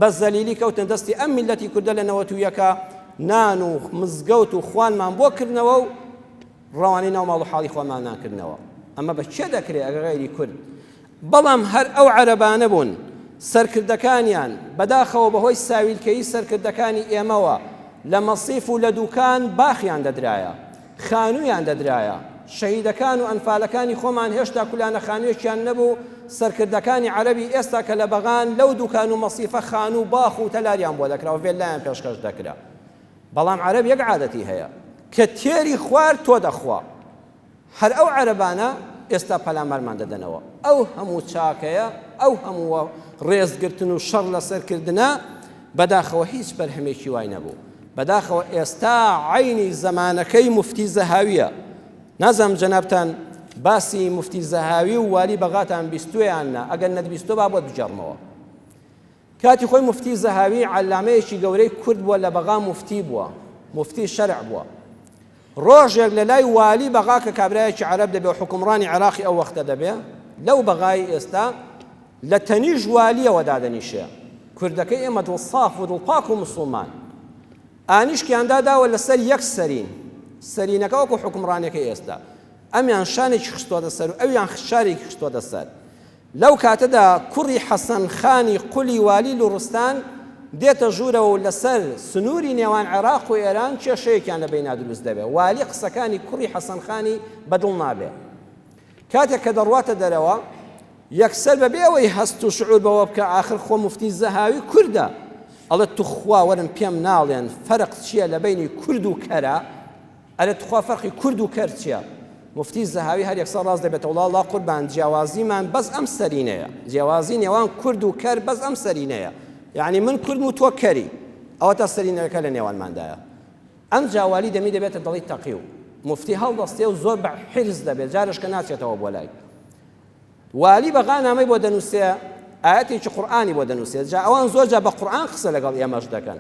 بە زەلیلی کەوتن دەستی ئەم میلەتی کوردە لە 91 نان و مزگەوت و خوانمان بۆ کردنەوە و ڕەوانەی ناو ماڵ و حاڵی خۆمان ناکردنەوە. ئەمە بە چێ دەکرێت ئەگەر غەیری کورد؟ بەڵام هەر ئەو عەرەبانە بوون سەرکردەکانیان بەداخەوە بەهۆی ساویلکەیی سەرکردەکانی ئێمەوە لە مەسیف و لە دووکان باخیان دەدرایە خانوویان دەدرایە. شەهیدەکان و ئەنفالەکانی خۆمان هێشتا کولانە خانوویەکیان نەبوو. سەرکردەکانی عەرەبی ئێستا کە لە بەغان لەو دوکان و مەسیفە خانوو باخ و تەلاریان بۆ دەکرا و ڤێلایان پێشکەش دەکرا. بەڵام عەرەب یەک عادەتی هەیە کە تێری خوار تۆ دەخوا. هەر ئەو عەرەبانە ئێستا پەلامارمان دەدەنەوە. ئەو هەموو چاکەیە ئەو هەموو ڕێزگرتن و شەڕ لەسەرکردنە بەداخەوە هیچ بەرهەمێکی وای نەبوو. بەداخەوە ئێستا عینی زەمانەکەی موفتی زەهاویە نازم جەنابتان باسی مفتی زەهاوی و والی بەغاتان بیستویاننا ئەگەر نەتبیستۆ با بۆ بجەڕمەوە کاتی خۆی مفتی زەهاوی عەلامەیەکی گەورەی کورد بووە لە بەغا مفتی بووە مفتی شەرع بووە ڕۆژێک لە لای والی بەغا کە کابرایەکی عەرەب دەبێ و حکومڕانی عێراقی ئەو وەختە دەبێ لەو بەغای ئێستا لە تەنیژ والیەوە دادەنیشێ کوردەکەی ئێمە دڵساف و دڵپاک و مسڵمان ئانیشکیاندا داوە لەسەر یەک سەرینەکە وەکو حکومڕانەکەی ئێستا ئەمیان شانێکی خستۆتە سەر و ئەویان شارێکی خستۆتە سەر لەو کاتەدا کوڕی حەسەن خانی قولی والی لوڕستان دێتە ژوورەوە و لەسەر سنووری نێوان عێراق و ئێران کێشەیەکیان لە بەینا دروست دەبێ والی قسەکانی کوڕی حەسەن خانی بەدڵ نابێ کاتێک کە دەڕواتە دەرەوە یەکسەر بەبێ ئەوەی هەست و شعور بەوە بکە ئاخر خۆ مفتی زەهاوی کووردە ئەڵێ توخوا وەرن پێم ناڵێن فەرق چییە لە بینی کورد و کەرە ئەرێ توخوا فەرقی کورد و کەر چییە مفتی زەهاوی هەر یەکسەر ڕاست دەبێتەوە وڵا قوربان جیاوازیمان بەس ئەم سەرینەیە جیاوازی نێوان کورد و کەر بەس ئەم سەرینەیە یعنی من کورد و تۆ کەری ئەوە تا سەرینەکە لە نێوانماندایە ئەم جاوالی دەمی دەبێتە دڵی تەقی و مفتی هەڵدەستێ و زۆر بە حرز دەبێت جارش کە ناچێتەوە بۆ لای والی بەغا نامەی بۆ دەنووسێ ئاەتێکی قورئانی بۆ دەنووسێت جا ئەوان زۆر جا بە قورئان قسە لەگەڵ ئێمەش دەکەن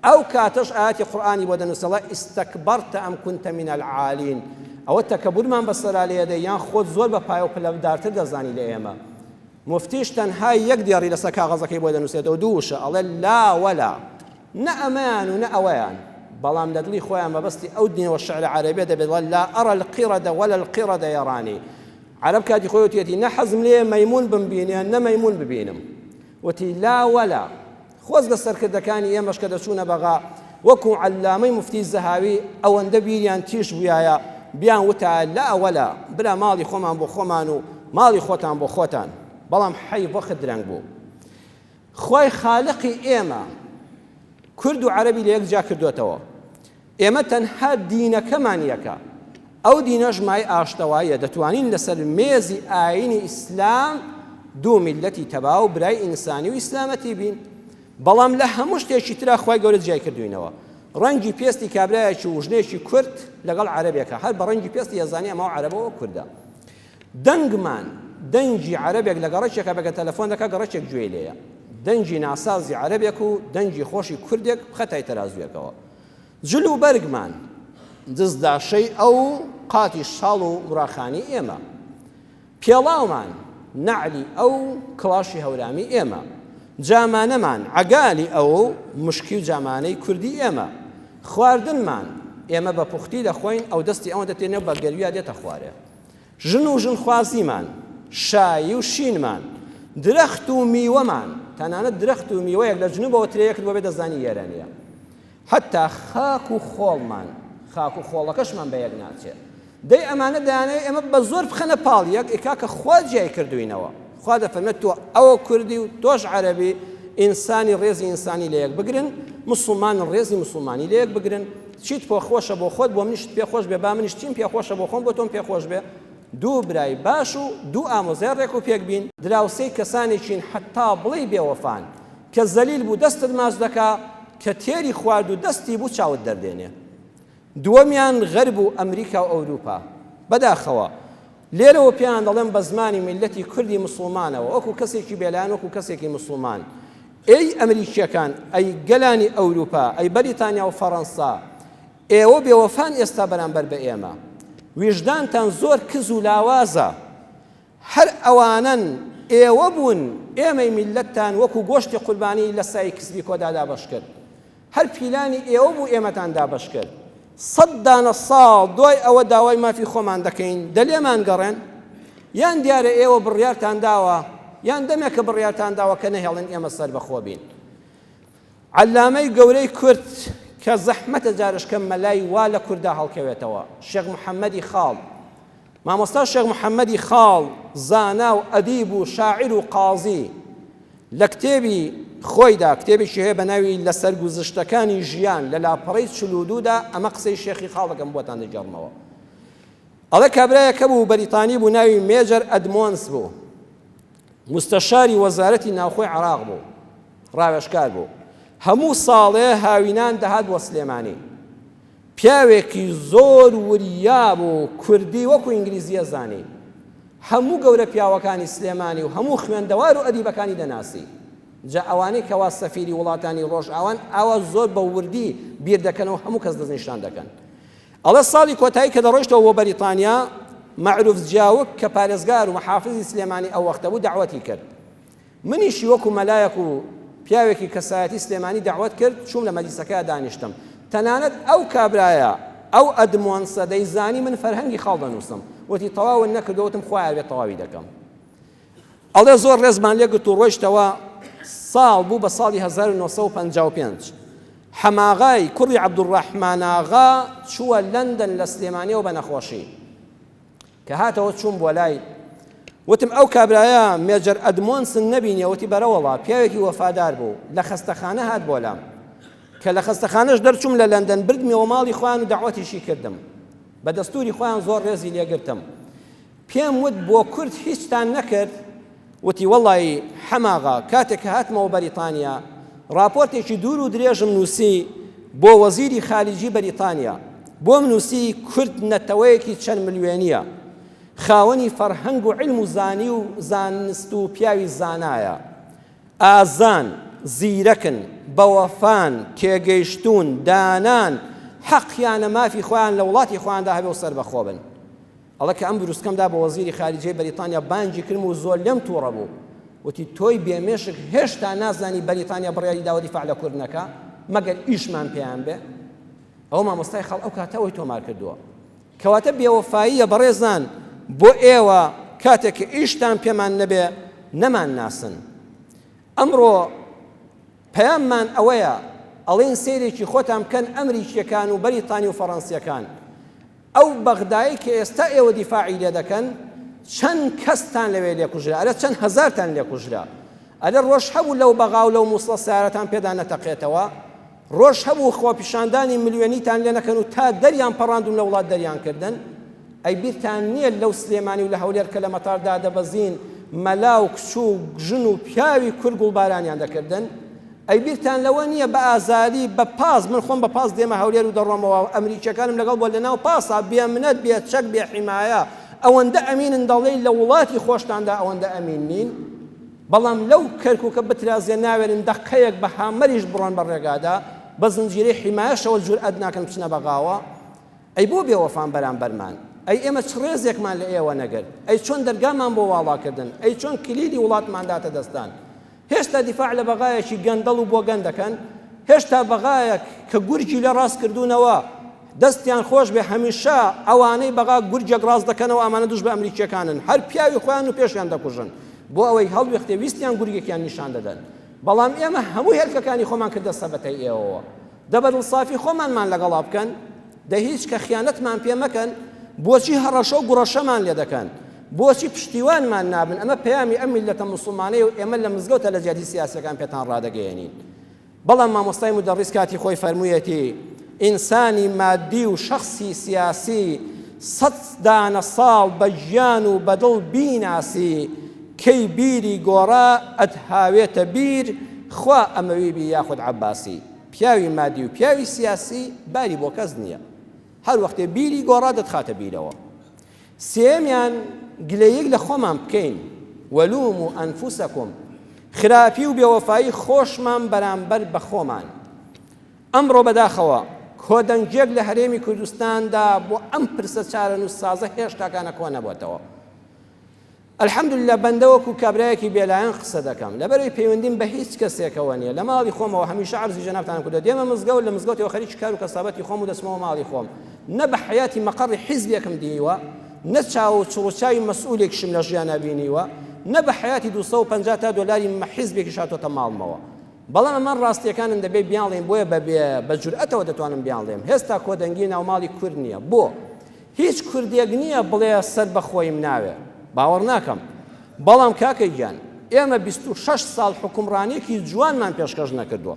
ئەو کاتەش ئاەتی قورئانی بۆ دەنووسێڵە ئیستەکبەرتە ئەم کونتە من العالین ئەوە تەکەبورمان بەسەرا لێدە یان خۆت زۆر بە پایە و پلەدارتر دەزانی لە ئێمە مفتیش تەنها یەک دیێڕی لەسەر کاغەزەکەی بۆ دەنووسێتەوە دووشە ئەڵێ لا وەلا نە ئەمەیان و نە ئەوەیان بەڵام لە دڵی خۆیان مەبەستی ئەو دینەوە شعر عەرەبیە دەبێت لا ئەرە القیڕەدە وەلا القیڕەدە یەڕانی عەرەب کاتی خۆی وتێتی نە حەزم لێ مەیمون بمبینێ نە مەیمون ببینم وتی لا وەلا خۆز لە سەرکردەکانی ئێمەش کە دەچوونە بەغا وەکو عەلامەی مفتی زەهاوی ئەوەندە بیریان تیش بوویایە بیان وتە لا وەلا برا ماڵی خۆمان بۆ خۆمان و ماڵی خۆتان بۆ خۆتان بەڵام حەی وەخت درەنگ بوو خۆی خالقی ئێمە کورد و عەرەبی لە یەکجا کردوێتەوە ئێمە تەنها دینەکەمان یەکە ئەو دینەش مای ئاشتەواییە دەتوانین لەسەر مێزی ئاینی ئیسلام دوو میلەتی تەبا و برای ئینسانی و ئیسلامەتی بین بەڵام لە هەموو شتێکی ترا خۆی گەورە جای کردوینەوە ڕەنگی پێستی کابرایەکی وژنەیەکی کورد لەگەڵ عەرەبێکە هەر بە ڕەنگی پێستی ئەزانی ئەمە عەرەبەوە کوردە دەنگمان دەنگی عەرەبێک لە گەڕەکێکە بەگە تەلەفۆن دەکا گەڕەکێک گوێ لێیە دەنگی ناسازی عەرەبێک و دەنگی خۆشی کوردێک بخەتای تەرازویەکەوە جل و بەرگمان دزداشەی ئەو قاتی شاڵ و وڕاخانی ئێمە پێڵاومان نعلی ئەو کڵاشی هەورامی ئێمە جامانەمان عەگالی ئەو مشکی و جامانەی کوردی ئێمە خواردنمان ئێمە بە پوختی دەخۆین ئەو دەستی ئەوە دەتێنێ بە گەرویە دێتە خوارێ ژن و ژنخوازیمان شایی و شینمان درەخت و میوەمان تەنانەت درەخت و میوەیەک لە جنوبەوە ترەیەکت بۆ بێ دەزانی ئێرانیە حتا خاک و خۆڵمان خاک و خۆڵەکەشمان بە یەک ناچێت دەی ئەمانە دەیانەوێت ئێمە بە زۆر بخەنە پاڵ یەک ئێکاکە خوا جیای کردوینەوە خوا دەفەرمێت تۆ ئەوە کوردی و تۆش عەرەبی ئینسانی ڕێزی ئینسانی لە یەک بگرن مسلمان ڕێزی مسلمانی لە یەک بگرن چیت پۆ خۆشە بۆ خۆت بۆ منیشت پێ خۆش بێ با منیش چیم پێ خۆشە بۆ خۆم بۆ تۆم پێ خۆش بێ دوو برای باش و دوو ئامۆزای ڕێک و پێک بین دراوسەی کەسانێکین حتا بڵێ بێوەفان کە زەلیل بوو دەستت ماچ دەکا کە تێری خوارد و دەستی بوو چاوت دەردێنێ دووەمیان غەرب و ئەمریکا و ئەوروپا بەداخەوە لێرەوە پێیان دەڵێن بە زمانی میلەتی کوردی مسلمانەوە وەکو کەسێکی بێلایەن وەکو کەسێکی مسلمان ئەی ئەمریکیەکان ئەی گەلانی ئەوروپا ئەی بەریتانیا و فەڕەنسا ئێوە بێوەفان ئێستا بەرامبەر بە ئێمە ویژدانتان زۆر کز و لاوازە هەر ئەوانن ئێوە بوون ئێمەی میلەتتان وەکو گۆشتی قوربانی لە سای کسبی کۆدا دابەش کرد هەر پیلانی ئێوە بوو ئێمەتان دابەش کرد 100 دانە ساڵ دوای ئەوە داوای مافی خۆمان دەکەین دەلێمان گەڕێن یان دیارە ئێوە بڕیارتان داوە یان دەمێکە بڕیارتان داوە کە نەهێڵن ئێمە سەر بەخۆ بین عەلامەی گەورەی کورد کە زەحمەتە جارش کە مەلای وا لە کووردا هەڵکەوێتەوە شێخ محەممەدی خاڵ مامۆستا شێخ محەممەدی خاڵ زانا و ئەدیب و شاعیر و قازی لە کتێبی خۆیدا کتێبێکی هەیە بە ناوی لە سەرگوزشتەکانی ژیان لە لاپەڕەی چلودوودا ئەمە قسەی شێخی خاڵەکەم بۆتان دەگەڕمەوە ئەڵێ کابرایەکە بوو بەریتانی بوو ناوی مێجەر ئەدمۆنس بوو مستەشاری وەزارەتی ناوخۆی عێراق بوو ڕاوێژکار بوو هەموو ساڵێ هاوینان دەهات بۆ سلێمانی پیاوێکی زۆر وریا بوو کوردی وەکو ئینگلیزیە زانی هەموو گەورە پیاوەکانی سلێمانی و هەموو خوێندەوار و ئەدیبەکانی دەناسی جا ئەوانەی کەوا سەفیری وڵاتانی ڕۆژئاوان ئەوە زۆر بە وردی بیر دەکەنەوە هەموو کەس دەستنیشان دەکەن ئەڵێ ساڵی کۆتایی کە دەڕۆیشتەوە بۆ بەریتانیا معروف جاوک کە پارێزگار و محافزی سلێمانی ئەو وەختە بوو دعوەتی کرد منیشی وەکو مەلایەک و پیاوێکی کەسایەتی سلێمانی دعوەت کرد چوم لە مەجلیسەکەیە دانیشتم تەنانەت ئەو کابرایە ئەو ئەدمۆنسە دەیزانی من فەرهەنگی خاڵ دەنووسم وتی تەواون نەکردوتم خوایە بێت تەواوی دەکەم ئەڵێ زۆر ڕێزمان لێگرت و ڕۆیشتەوە ساڵ بوو بە ساڵی 1955 حەماغای کوڕی عەبدوڕەحمان ئاغا چووە لەندەن لە سلێمانیەوە بە نەخۆشی کە هاتەوە چووم بۆ لای وتم ئەو کابرایە مێجەر ئەدمۆنسن نەبینیە وتی بەرەوەڵا پیاوێکی وەفادار بوو لە خەستەخانە هات بۆ لام کە لە خەستەخانەش دەرچووم لە لەندەن بردمیەوە ماڵی خۆیان و دەعوەتیشی کردم بە دەستوری خۆیان زۆر ڕێزی لێگرتم پێم وت بۆ کورد هیچتان نەکرد وتی وەڵی حەماغا کاتێک کە هاتمەوە بەریتانیا راپۆرتێکی دوور و درێژم نووسی بۆ وەزیری خارجی بەریتانیا بۆم نووسی کورد نەتەوەیەکی چەند ملیۆنیە خاوەنی فەرهەنگ و علم و زانی و زانست و پیاوی زانایە ئازان زیرەکن بەوەفان تێگەیشتون دانان حەقیانە مافی خۆیان لە وڵاتی خۆیاندا هەبێ و سەر بەخۆ بن ئەڵە کە ئەم بروسکەمدا بە وەزیری خارجیی بەریتانیا بانگی کردم و زۆر لێم تووڕە بوو وتی تۆی بێمێشک هێشتا نازانی بەریتانیا بڕیاری داوە دیفاع لە کورد نەکا مەگەر ئیشمان پێیان بێ ئەو مامۆستای خەڵ ئەو کاتەوەی تۆمار کردووە کەواتە بێوەفاییە بەڕێزان بۆ ئێوە کاتێک کە ئیشتان پێمان نەبێ نەمان ناسن ئەمڕۆ پەیاممان ئەوەیە ئەڵێن سەیرێکی خۆتان بکەن ئەمریکیەکان و بەریتانی و فەڕەنسیەکان ئەو بەغدایی کە ئێستا ئێوە دیفاعی لێ دەکەن چەند کەستان لەوێ لێکوژرا ئەرە چەند هەزارتان لێکوژرا ئەرە ڕۆژ هەبوو لەو بەغا و لەو مووسڵە سیارەتان پێدا نەتەقێتەوە ڕۆژ هەبوو خۆپیشاندانی ملیۆنیتان لێ نەکەن و تا دەریان پەڕاندون لە وڵات دەریان کردن ئەی بیرتان نییە لەو سلێمانی و لە هەولێر کە لە مەتاردا دەبەزین مەلا و کچ و ژن و پیاوی کورد گوڵبارانیان دەکردن ئەی بیرتان لەوە نییە بە ئازاری بە پاس من خۆم بە پاس دێمە هەولێر و دەڕۆمەوە ئەمریکیەکانم لەگەڵ بۆ لەناو پاسا بێ منەت بێ چەک بێ حیمایە ئەوەندە ئەمینن دەڵێ لە وڵاتی خۆشتاندا ئەوەندە ئەمین نین بەڵام لەو کەرکووکە بترازێ ناوێرن دەقەیەک بە هامەریش بڕۆن بە ڕێگادا بە زنجیرەی حیمایەشەوە جورئەت ناکەن بچنە بەغاوە ئەی بۆ بێوەفان بەرامبەرمان ئەی ئێمە چ ڕێزێکمان لە ئێوە نەگرت ئەی چۆن دەرگامان بۆ واڵاکردن ئەی چۆن کلیلی وڵاتمان داتە دەستان هێشتا دیفاع لە بەغایەکی گەندەڵ و بۆ گەندەکەن هێشتا بەغایەک کە گورجی لە ڕاست کردوونەوە دەستیان خۆش بێ هەمیشە ئەوانەی بەغا گورجێک ڕاست دەکەنەوە ئەمانە دوش بە ئەمریکیەکانن هەر پیاوی خۆیان و پێشیان دەکوژن بۆ ئەوەی هەڵوێختێ ویستیان گورگێکیان نیشان دەدەن بەڵام ئێمە هەموو هێرکەکانی خۆمان کردە سەبەتەی ئێوەوە دەبەدڵسافی خۆمانمان لەگەڵا بکەن دە هیچ کە خیانەتمان پێ مەکەن بۆچی هەڕەشە و گوڕەشەمان لێ دەکەن بۆچی پشتیوانمان نابن ئەمە پەیامی ئەم میلەتە موسڵمانەیە و ئێمە لە مزگەوتە لە جیهادی سیاسیەکان پێتان ڕادەگەیەنین بەڵام مامۆستای مدەڕیس کاتی خۆی فەرموویەتی ئینسانی مادی و شەخصی سیاسی سەد دانە ساڵ بە ژیان و بەدڵ بیناسی کەی بیری گۆڕا ئەتهاوێتە بیر خوا ئەمەوی بی یاخود عەباسی پیاوی مادی و پیاوی سیاسی باری بۆ کەس نییە هەر وەختێ بیری گۆڕا دەتخاتە بیرەوە سێمیان گلەیەک لە خۆمان بکەین وەلوموا ئەنفوسەکم خراپی و بێوەفایی خۆشمان بەرامبەر بە خۆمان ئەمڕۆ بەداخەوە کۆدەنگێک لە هەرێمی کوردستاندا بۆ ئەم پرسە چارەنووس سازە هێشتاکانە کۆ نەبووەتەوە الحەمدولله بەندە وەکو کابرایەکی بێلایەن قسە دەکەم لەبەرەوەی پەیوەندیم بە هیچ کەسێکەوە نییە لە ماڵی خۆمەوە هەمیشە عەرزی جەنابتانم کردووە دێمە مزگەوت لە مزگەوتەوە خەریکی کار و کەسابەتی خۆم و دەچمەوە ماڵی خۆم نە بە حەیاتی مەقەڕی حیزبێکم دیوە نە چاو چڕوچاوی مەسئولێکیشم لە ژیانە بینیوە نە بە حەیاتی 250 تا دۆلاری حیزبێکی شاتۆتە ماڵمەوە بەڵام ئەمە ڕاستیەکانن دەبێت بیاڵێن بۆیە بە جورئەتەوە دەتوانم بیاڵێم هێستا کۆدەنگی ناوماڵی کورد نییە بۆ هیچ کوردێک نییە بڵێ سەر بەخۆیم ناوێ باوەڕ ناکەم بەڵام کاکەی گیان ئێمە 26 ساڵ حکومڕانێکی جوانمان پێشکەش نەکردووە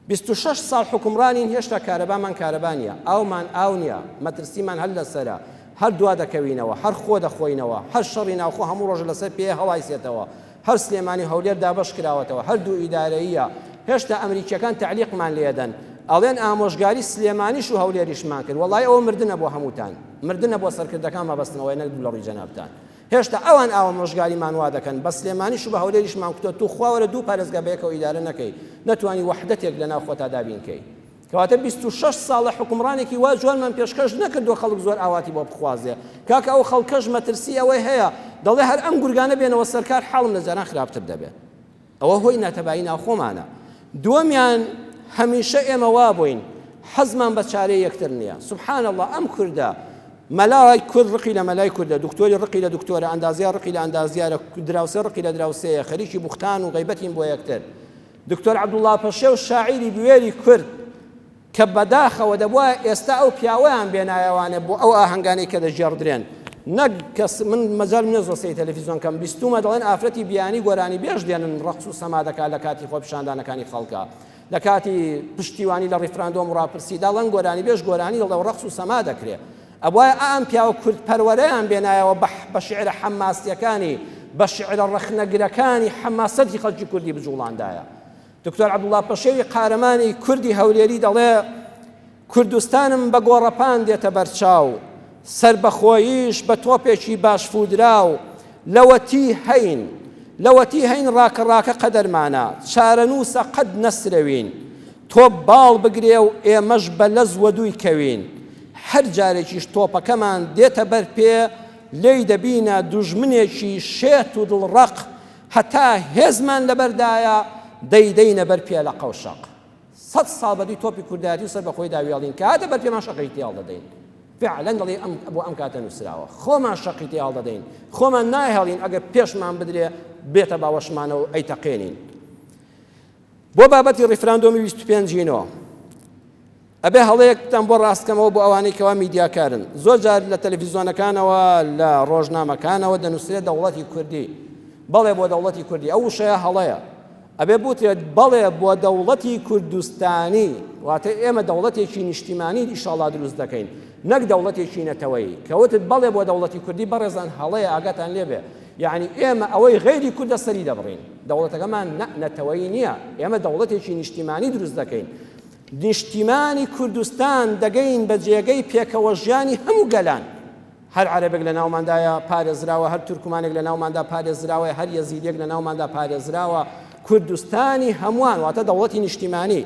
26 ساڵ حکومڕانین هێشتا کارەبامان کارەبا نییە ئاومان ئاو نییە مەترسیمان هەر لەسەرە هەر دوا دەکەوینەوە هەر خۆ دەخۆینەوە هەر شەڕی ناوخۆ هەموو ڕۆژ لەسەر پێ هەڵایسێتەوە هەر سلێمانی هەولێر دابەش کراوەتەوە هەردوو ئیدارەیە هێشتا ئەمریکیەکان تعلیقمان لێدەن ئەڵێن ئامۆژگاری سلێمانیش و هەولێریشمان کرد وەڵای ئەوە مردنە بۆ هەمووتان مردنە بۆ سەرکردەکان مەبەستنەوەی نەک لە ڕووی جەنابتان هێشتا ئەوان ئامۆژگاریمان وا دەکەن بە سلێمانیش و بە هەولێریشمان کردووە تو خواوەرە دوو پارێزگا بەیەکەوە ئیدارە نەکەی نەتوانی وەحدەتێک لەناو خۆتا دابینکەی کەواتە 26 ساڵ لە حکومڕانێکی وا جوانمان پێشکەش نەکردووە خەڵک زۆر ئاواتی بۆ بخوازێ کاکە ئەو خەڵکەش مەترسی ئەوەی هەیە دەڵێ هەر ئەم گورگانە بێنەوە سەرکار حاڵم لە جاران خراپتر دەبێت ئەوە هۆی ناتەبایی ناوخۆمانە دووەمیان هەمیشە ئێمە وا بووین حەزمان بە چارەی یەکتر نییە سبحان الله ئەم کوردە مەلای کورد ڕقی لە مەلای کوردە دکتۆری ڕقی لە دکتۆرە ئەندازیار ڕقی لە ئەندازیارە دراوسێ ڕقی لە دراوسەیە خەریکی بوختان و غیبەتین بۆ یەکتر دکتۆر عەبدوڵڵا پەشێ و شاعیری بوێری کورد کە بەداخەوە دەبووە ئێستا ئەو پیاوەیان بێنایەوانێ بۆ ئەو ئاهەنگانەی کە دەژێڕدرێن نەک کەس من مەجال منە زۆسەی تەلەڤیزیۆن کەم بیستومە دەڵێن ئافرەتی بیانی گۆرانی بێژ دێنن ڕەقس و سەما دەکات لە کاتی خۆپیشاندانەکانی خەڵکە لە کاتی پشتیوانی لە ڕیفراندۆم و ڕاپرسی داڵەن گۆرانی بێژ گۆرانی دەڵێ ڕەقس و سەما دەکرێت ئەوایە ئەم پیاوە کورد پەروەرەیان بێنایەوە بە شیعرە حەماسیەکانی بە شیعرە ڕەخنەگرەکانی حەماسەتی خەڵکی کوردی بجوڵاندایە دکتۆر عەبدوڵڵا پەشێوی قارەمانی کوردی هەولێری دەڵێ کوردستانم بە گۆڕەپان دێتە بەرچاو سربەخۆییش بە تۆپێکی باش فودراو لەوەتی هەین ڕاکە قەدەرمانە چارەنووسە قەد نەسرەوین تۆپ باڵ بگرێ و ئێمەش بە لەز وەدووی کەوین هەر جارێکیش تۆپەکەمان دێتە بەر پێ لێی دەبینە دوژمنێکی شێت و دڵڕەق هەتا هێزمان لەبەردایە دەیدەینە بەر پێ لە قەوشەق 100 ساڵ بەدی تۆپی کوردایەتی و سەربەخۆی داویاڵین کە هاتە بەر پێمان شەقی تێڵ دەدەین فعلا دەڵێ بۆ ئەم کاتە نووسراوە خۆمان شەقی تێڵ دەدەین خۆمان ناهێڵین ئەگەر پێشمان بدرێ بێتە باوەشمانەوە ئەیتەقێنین بۆ بابەتی ڕیفراندۆمی 25ینەوە ئەبێ هەڵەیەکتان بۆ ڕاستکەمەوە بۆ ئەوانەی کەوا میدیاکارن زۆر جار لە تەلەڤیزیۆنەکانەوە لە ڕۆژنامەکانەوە دەنووسرێت دەوڵەتی کوردی بەڵێ بۆ دەوڵەتی کوردی ئەو وشەیە هەڵەیە ئەبێ بوترێت بەڵێ بۆ دەوڵەتی کوردستانی واتە ئێمە دەوڵەتێکی نیشتیمانی ئیشاڵڵا دروست دەکەین نەک دەوڵەتێکی نەتەوەی کەوتت بەڵێ بۆ دەوڵەتی کوردی بەڕێزان هەڵەیە ئاگاتان لێبێ یعنی ئێمە ئەوەی غەیری کوردە سەری دەبڕین دەوڵەتەکەمان نەتەوەی نییە ئێمە دەوڵەتێکی نیشتیمانی دروست دەکەین نیشتیمانی کوردستان دەگەین بە جێگەی پێکەوە ژیانی هەموو گەلان هەر عەرەبێک لە ناوماندایە پارێزراوە هەر تورکمانێک لە ناوماندا پارێزراوە هەر یەزیدێک لە ناوماندا پارێزراوە کوردستانی هەمووان واتە دەوڵەتی نیشتیمانی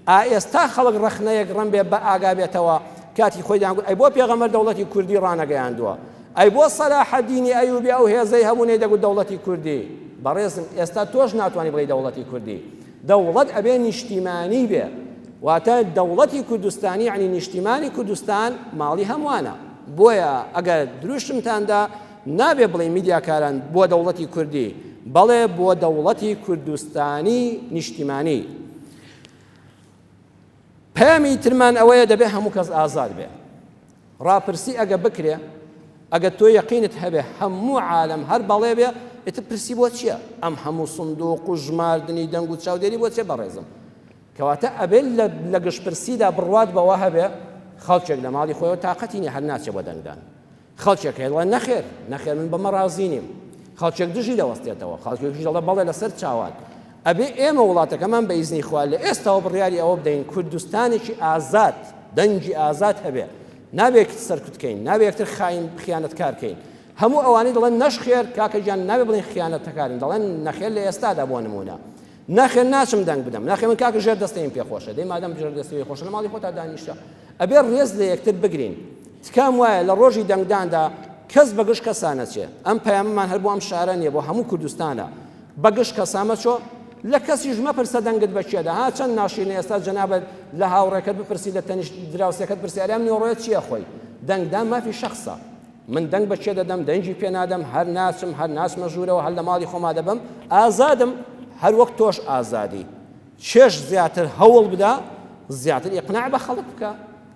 ئێستا خەڵک ڕەخنەیەک ڕەن بێ بە ئاگا بێتەوە کاتی خۆی دەیانگوت ئەی بۆ پێغەمبەر دەوڵەتی کوردی ڕانەگەیاندووە ئەی بۆ سەلاحەدینی ئەیوبی ئەو هێزەی هەبوونەی دەگوت دەوڵەتی کوردی بەڕێزم ئێستا تۆش ناتوانانی بڵێی دەوڵەتی کوردی دەوڵەت ئەبێ نیشتیمانی بێ واتە دەوڵەتی کوردستانی یعنی نیشتیمانی کوردستان ماڵی هەمووانە بۆیە ئەگەر دروشتمتاندا نابێ بڵێ میدیاکاران بۆ دەوڵەتی کوردی بەڵێ بۆ دەوڵەتی کوردستانی نیشتیمانی پەیامی ترمان ئەوەیە دەبێ هەموو کەس ئازاد بێ ڕاپرسی ئەگە بکرێ ئەگە تۆ یەقینت هەبێ هەموو عالەم هەر بەڵێ بێ ئێتر پرسی بۆ چییە ئەم هەموو سندوق و ژماردنی دەنگ و چاودێری بۆ چێ بەڕێزم کەواتە ئەبێ لە گشتپرسیدا بڕوات بەوە هەبێ خەڵکێک لە ماڵی خۆیەوە تااقەتی نیە هەر ناچێ بۆ دەنگدان خەڵکێک هێڵە نەخێر من بەمە ڕازی نیم خەڵکێک دژی دەوەستێتەوە خەڵکێکی دەڵێ بەڵێ لەسەر چاوان ئەبێ ئێمە وڵاتەکەمان بە ئیزنی خوا لە ئێستاوە بڕیاری ئەوە بدەین کوردستانێکی ئازاد دەنگی ئازاد هەبێ نابێت سەرکوتکەین نابێت یەکتر خیانەتکارکەین هەموو ئەوانەی دەڵێن نەشخێر کاکەجان نابێ بڵێن خیانەتەکارن دەڵێن نەخێر لە ئێستادا بۆ نمونە ناخێر ناچم دەنگ بدەم ناخێر من کاکە ژێر دەستەیم پێخۆشە دەی مادەم ژێر دەستەی خۆشە لە ماڵی خۆتا دانیشتە ئەبێ ڕێز لە یەکتر بگرین تکام وایە لە ڕۆژی دەنگداندا کەس بەگشت کەسانە چێ ئەم پەیامەمان هەر بۆ ئەم شارە نییە بۆ هەموو کوردستانە بەگشت کەسامە چۆ لە کەسیش مەپرسە دەنگت بە چێدا ها چەند ناشرینە ئێستا جەنابەت لە هاوڕێکەت بپرسی لە تەنیشت دراوسەکەت پرسی ئەرام نیوەڕۆیەت چییە خۆی دەنگدان مافی شەخصە من دەنگ بە چێ دەدەم دەنگی پێ نادەم هەر ناچم هەر ناچمە ژوورەوە هەر لە ماڵی خۆما دەبم ئازادم هەر وەک تۆش ئازادی چێش زیاتر هەوڵ بدا زیاتر ئیقناع بە خەڵک بکە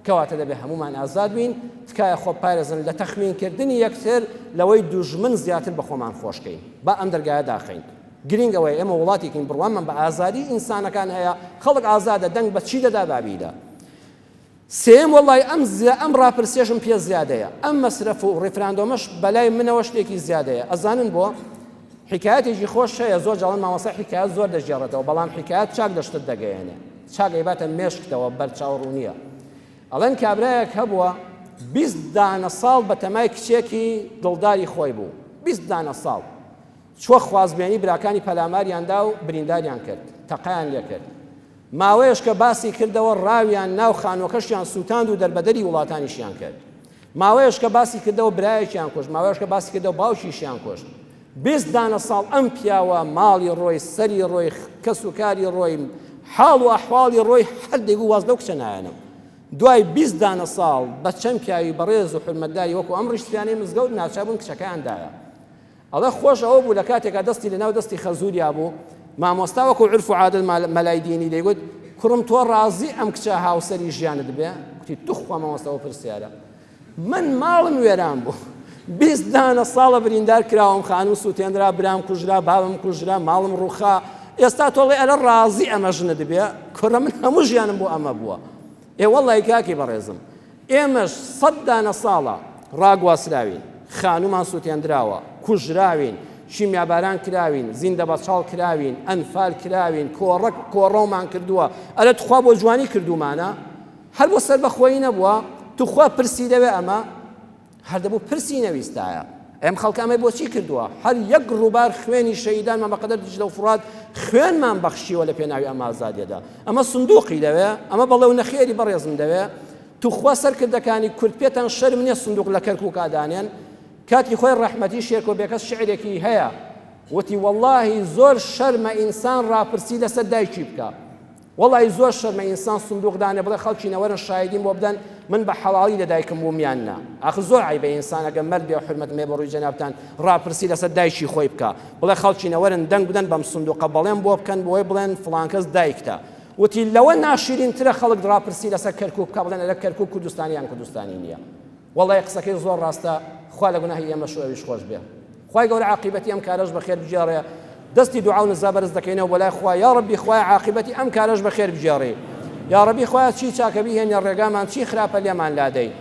کەواتە دەبێ هەمومان ئازاد بین تکایە خۆ پارێزن لە تەخمینکردنی یەکتر لەوەی دوژمن زیاتر بە خۆمان خۆشکەین با ئەم دەرگایە داخین گرنگەوەی ئێمە وڵاتێکین بڕوانمان بە ئازادی ئینسانەکان هەیە خەڵک ئازادە دەنگ بە چی دەدا بابیدا سێم وەڵای ئەم ڕاپرسێژم پێ زیادەیە ئەم مەسرەف و ڕیفراندۆمەش بەلای منەوە شتێکی زیادەیە ئەزانن بۆ حکایەتێکی خۆش هەیە زۆر جاڵان مامۆستا حکایەت زۆر دەژێڕێتەوە بەڵام حکایەت چاک دەشتت دەگەیەنێ چاگەی باتە مێشکتەوە بەرچاو ڕوونیە ئەڵێن کابرایەک هەبووە 20 دانە ساڵ بە تەمای کچێکی دڵداری خۆی بوو 20 دانە ساڵ چوە خوازبێنی براکانی پەلاماریاندا و برینداریان کرد تەقەیان لێ کرد ماوەیەش کە باسی کردەوە ڕاویان ناو خانووەکەشیان سووتاند و دەربەدەری وڵاتانیشیان کرد ماوەیەش کە باسی کردەوە برایەکیان کوشت ماوەیەش کە باسی کردەوە باوکیشیان کوشت 20 دانە ساڵ ئەم پیاوە ماڵی ڕۆی سەری ڕۆی کەس و کاری ڕۆی حاڵ و ئەحواڵی ڕۆی هەردێک و واز لەو کچە نایەنم دوای 20 دانە ساڵ بە چەند پیاوی بەڕێز و حرمەتداری وەکو ئەم ڕیشتیانەی مزگەوت ناچابوون کچەکەیاندایە ئەڵێ خۆش ئەوە بوو لە کاتێکا دەستی لەناو دەستی خەزووریا بوو مامۆستا وەکو عرف و عادەت مەلای دینی دەیگوت کوڕم تۆ ڕازی ئەم کچە هاوسەری ژیانت بێ کوتی توخوا مامۆستاوە پرسیارە من ماڵم وێران بوو 20 دانە ساڵە بریندار کراوەم خانوو سووتێنرا برام کوژرا باوم کوژرا ماڵم ڕووخا ئێستا تۆڵێ ئەلە ڕازی ئەمە ژنت بێ کوڕە من هەموو ژیانم بۆ ئەمە بووە وەڵی کاکی بەڕێزم ئێمەش 100 دانە ساڵە ڕاگواسراوین خانومان سووتێنراوە کوژراوین شیمیاباران کراوین زیندە بەچاڵ کراوین ئەنفال کراوین کۆڕەومان کردووە ئەلە توخوا بۆ جوانی کردومانە هەر بۆ سەر بەخۆی نەبووە توخوا پرسی دەوێ ئەمە هەردەبوو پرسی نەویستایە ئەم خەڵکامە بۆچی کردووە هەر یەک ڕووبار خوێنی شەیدانمان بەقەدەر دژلە و فرات خوێنمان بەخشیوە لە پێناوی ئەم ئازادیەدا ئەمە سندوقی دەوێ ئەمە بەڵێ و نەخێری بەڕێزم دەوێ توخوا سەرکردەکانی کورد پێتان شەرم نییە سندوق لە کەرکووک ئادانێن کاتی خۆی ڕەحمەتی شێرکۆ بێکەس شعرێکی هەیە وتی واللهی زۆر شەرمە ئینسان ڕاپرسی لەسەر دایکی بکە واللهی زۆر شەرمە ئینسان سندوق دانێ بڵێ خەڵکی نەوەرن شایدین بۆ بدەن من بە حەڵاڵی لە دایکم بوومیان نا ئاخر زۆر عیبە ئینسان ئەگەر مەرد بێ حورمەت مێ بە ڕووی جەنابتان ڕاپرسی لەسەر دایکی خۆی بکە بڵێ خەڵکی نەوەرن دەنگ بدەن بەم سندوقە بەڵێن بۆ بکەن بۆی بڵێن فڵان کەس دایکتە وتی لەوە ناشرینترە خەڵک ڕاپرسی لەسەر کەرکووک بکە بڵێن لە کەرکووک کوردستانیان کوردستانی نییە والله قسەکەی زۆر ڕاستە خوا لە گوناهی ئێمە شوێویش خۆش بێ خوای گەورە عاقبەتی ئەم کارەش بەخێر بجێڕێ دەستی دوعا و نزا بەرز دەکەینەوە بەلای خوا یا ڕەبی خوای عاقبەتی ئەم کارەش بەخێر بجێڕێ یا ڕەبی خوای چی چاکە بیهێنێ ڕێگامان چی خراپە لێمان لادەی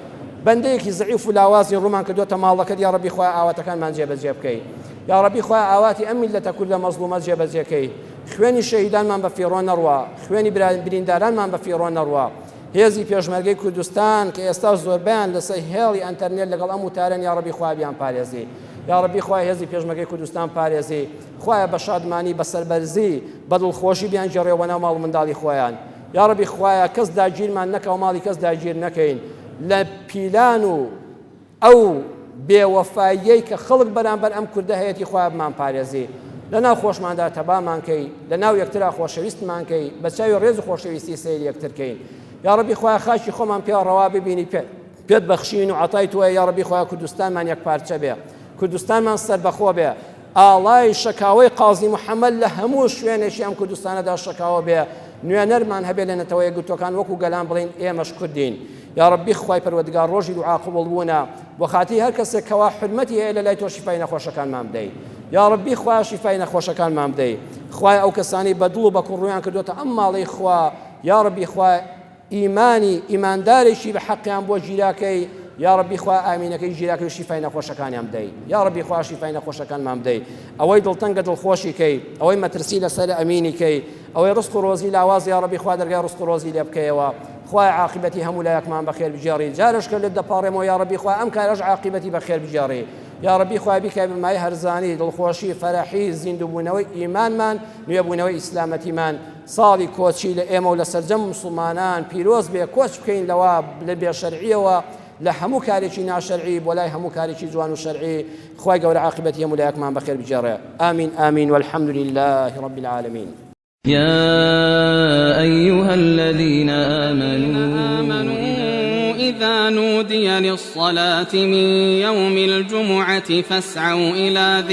بەندەیەکی زەعیف و لاوازی ڕوومان کردوتە ماڵەکەت یا ڕەبی خوای ئاواتەکانمان جێبەجێ بکەی یا ڕەبی خوای ئاواتی ئەم میلەتە کوردە مەزلومە جێبەجێکەی خوێنی شەهیدانمان بە فیڕۆ نەڕوا خوێنی بریندارانمان بە فیڕۆ نەڕوا هێزی پێشمەرگەی کوردستان کە ئێستا زۆربیان لەسەر هێڵی ئەنتەرنێت لەگەڵ ئەم وتارەن یا ڕەبی خوای بیان پارێزی یا ڕەبی خوای هێزی پێشمەرگەی کوردستان پارێزی خوایە بە شادمانی بە سەربەرزی بە دڵخۆشی بیان جێڕێەوە ناو ماڵ منداڵی خۆیان یا ڕەبی خوایە کەس داگیرمان نەکەوە ماڵی کەس داگیر نەکەین لە پیلان و ئەو بێوەفاییەی کە خەڵک بەرامبەر ئەم کوردە هەیەی خوای بمان پارێزی لە ناو خۆشماندا تەبامانکەی لە ناو یەکترا خۆشەویستمانکەی بە چاوی ڕێز و خۆشەویستی سەیری یەکترکەین یا ڕەبی خوای خاشی خۆمان پێ ڕەوا ببینی پێت بەخشین و عەتای توە یا ڕەبی خوای کوردستانمان یەک پارچە بێ کوردستانمان سەربەخۆ بێ ئاڵای شەکاوەی قازی محەممەد لە هەموو شوێنێکی ئەم کوردستانەدا شەکاوە بێ نوێنەرمان هەبێ لە نەتەوەی گوتۆکان وەکو گەلان بڵین ئێمەش کوردین یا ڕەبی خوای پەروەردگار ڕۆژی دوعا قبوڵ بوونە بۆ خاتی هەر کەسێک کەوا حرمەتی هەیە لە لای تۆ شیفای نەخۆشەکانمان بدەی یا ڕەبی خوای شیفای نەخۆشەکانمان بدەی خوای ئەو کەسانی بە دڵ و بە کوڕویان کردوتە ئەم ماڵەی خوا یا ڕەبی خوای ئیماندارێکی بە حەقیان بۆ ژیراکەی یا ڕەبی خوا ئامینەکەی ژیراکەی و شیفای نەخۆشەکانیان بدەی یا ڕەبی خوا شیفای نەخۆشەکانمان بدەی ئەوەی دڵتەنگە دڵخۆشی کەی ئەوەی مەترسی لەسەر ئەمینی کەی ئەوەی ڕزق و ڕۆزی لاواز یا ڕەبی خوا دەرگای ڕزق و ڕۆزی لێ بکەیەوە خوای عاقبەتی هەموو لایەکمان بەخێر بجێڕی جارش کە لێت دەپاڕێمەوە یا ڕەبی خوا ئەم کارەش عاقبەتی بەخێر بجێڕی یا ڕەبی خوای بیکای بمای هەرزانی دڵخۆشی فەرەحی زیندوبوونەوەی ئیمانمان نوێبوونەوەی ئیسلامەتیمان ساڵی کۆچی لە ئێمە و لە سەرجەم مسلمانان پیرۆز بێ کۆچ بکەین لەوە لە بێشەرعیەوە لە هەموو کارێکی ناشەرعی بۆ لای هەموو کارێکی جوان و شەرعی خوای گەورە عاقبەتی هەموو لایەکمان بەخێر بجێڕێ آمین آمین والحمد لله رب العالمين يا أيها الذين آمنوا إذا نودي للصلاة من يوم الجمعة فاسعوا إلى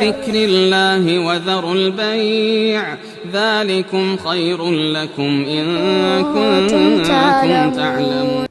ذكر الله وذروا البيع ذلكم خير لكم إن كنتم تعلمون